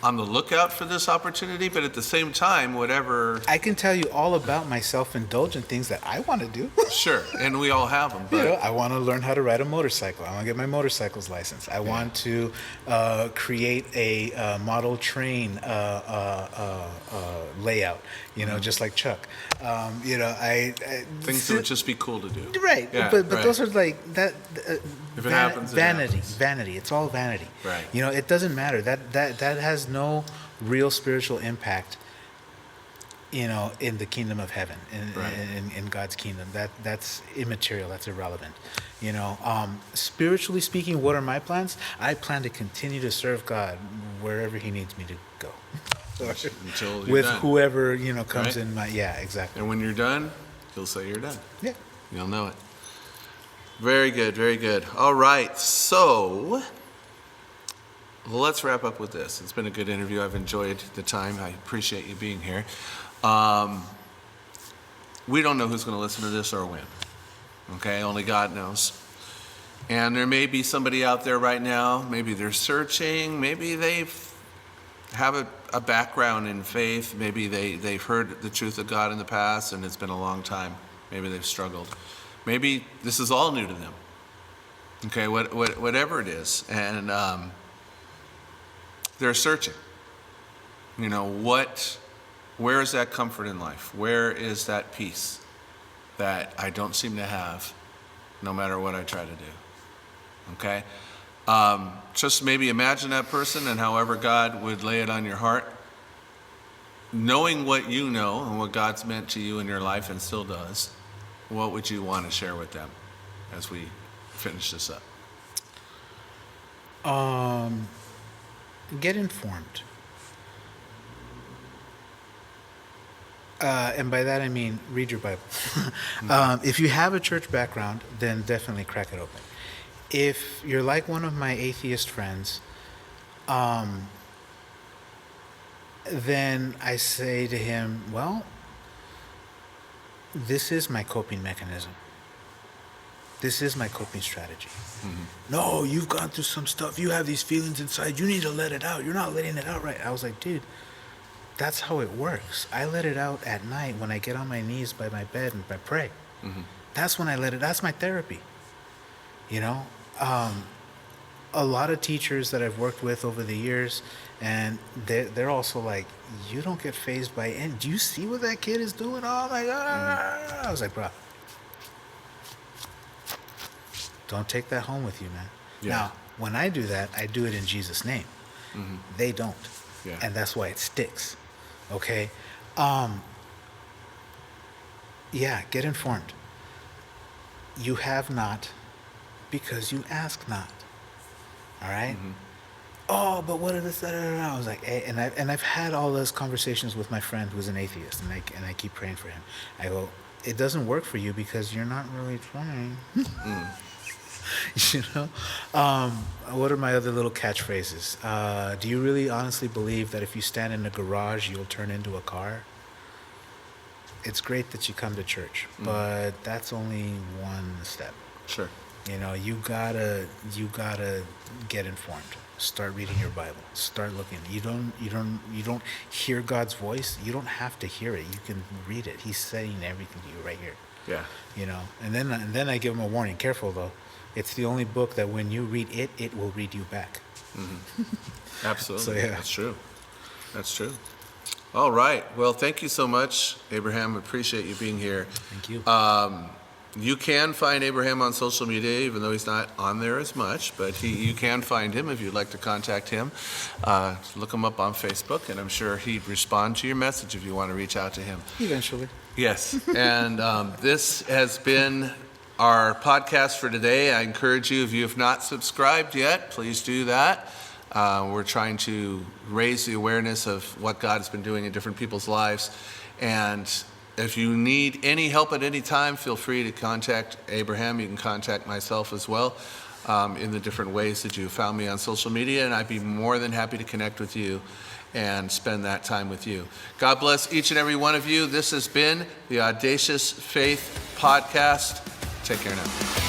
on the lookout for this opportunity, but at the same time, whatever. I can tell you all about my self-indulgent things that I want to do. Sure, and we all have them. But You know, I want to learn how to ride a motorcycle. I want to get my motorcycle's license. I want to create a model train layout, just like Chuck. things that would just be cool to do. Right, Yeah, but right. those are like that. If it happens, it vanity, happens. vanity. It's all vanity. Right. It doesn't matter. That has no real spiritual impact. In the kingdom of heaven, Right. in God's kingdom, that's immaterial. That's irrelevant. Spiritually speaking, what are my plans? I plan to continue to serve God wherever He needs me to go. Until you're With done. whoever comes Right. in my exactly. And when you're done, he'll say you're done. Yeah. You'll know it. Very good, very good. All right, so let's wrap up with this. It's been a good interview. I've enjoyed the time. I appreciate you being here. We don't know who's going to listen to this or when. Okay, only God knows. And there may be somebody out there right now, maybe they're searching, maybe they have a background in faith, maybe they've heard the truth of God in the past and it's been a long time. Maybe they've struggled. Maybe this is all new to them. Okay, whatever it is. And they're searching. Where is that comfort in life? Where is that peace that I don't seem to have no matter what I try to do? Okay? Just maybe imagine that person, and however God would lay it on your heart, knowing what you know and what God's meant to you in your life and still does, what would you want to share with them as we finish this up? Get informed. And by that I mean read your Bible. If you have a church background, then definitely crack it open. If you're like one of my atheist friends, then I say to him, well, this is my coping mechanism. This is my coping strategy. No, you've gone through some stuff. You have these feelings inside. You need to let it out. You're not letting it out right. I was like, dude, that's how it works. I let it out at night when I get on my knees by my bed and I pray. That's when I let it. That's my therapy. A lot of teachers that I've worked with over the years, and they're also like, you don't get fazed by it. And do you see what that kid is doing? Oh my God. I was like, bro, don't take that home with you, man. Yeah. Now, when I do that, I do it in Jesus' name. They don't. Yeah. And that's why it sticks. Okay? Get informed. You have not because you ask not. All right? Oh, but what is this? I was like, hey, and I've had all those conversations with my friend who's an atheist, and I keep praying for him. I go, it doesn't work for you because you're not really trying. What are my other little catchphrases? Do you really honestly believe that if you stand in a garage, you'll turn into a car? It's great that you come to church, but that's only one step. Sure. You gotta get informed. Start reading your Bible. Start looking. You don't hear God's voice. You don't have to hear it. You can read it. He's saying everything to you right here. Yeah. And then I give him a warning. Careful though. It's the only book that when you read it, it will read you back. Absolutely. So, yeah. That's true. That's true. All right. Well, thank you so much, Abraham. Appreciate you being here. Thank you. You can find Abraham on social media, even though he's not on there as much, but you can find him if you'd like to contact him. Look him up on Facebook, and I'm sure he'd respond to your message if you want to reach out to him. Eventually. Yes. And this has been our podcast for today. I encourage you, if you have not subscribed yet, please do that. We're trying to raise the awareness of what God has been doing in different people's lives. And if you need any help at any time, feel free to contact Abraham. You can contact myself as well in the different ways that you found me on social media, and I'd be more than happy to connect with you and spend that time with you. God bless each and every one of you. This has been the Audacious Faith Podcast. Take care now.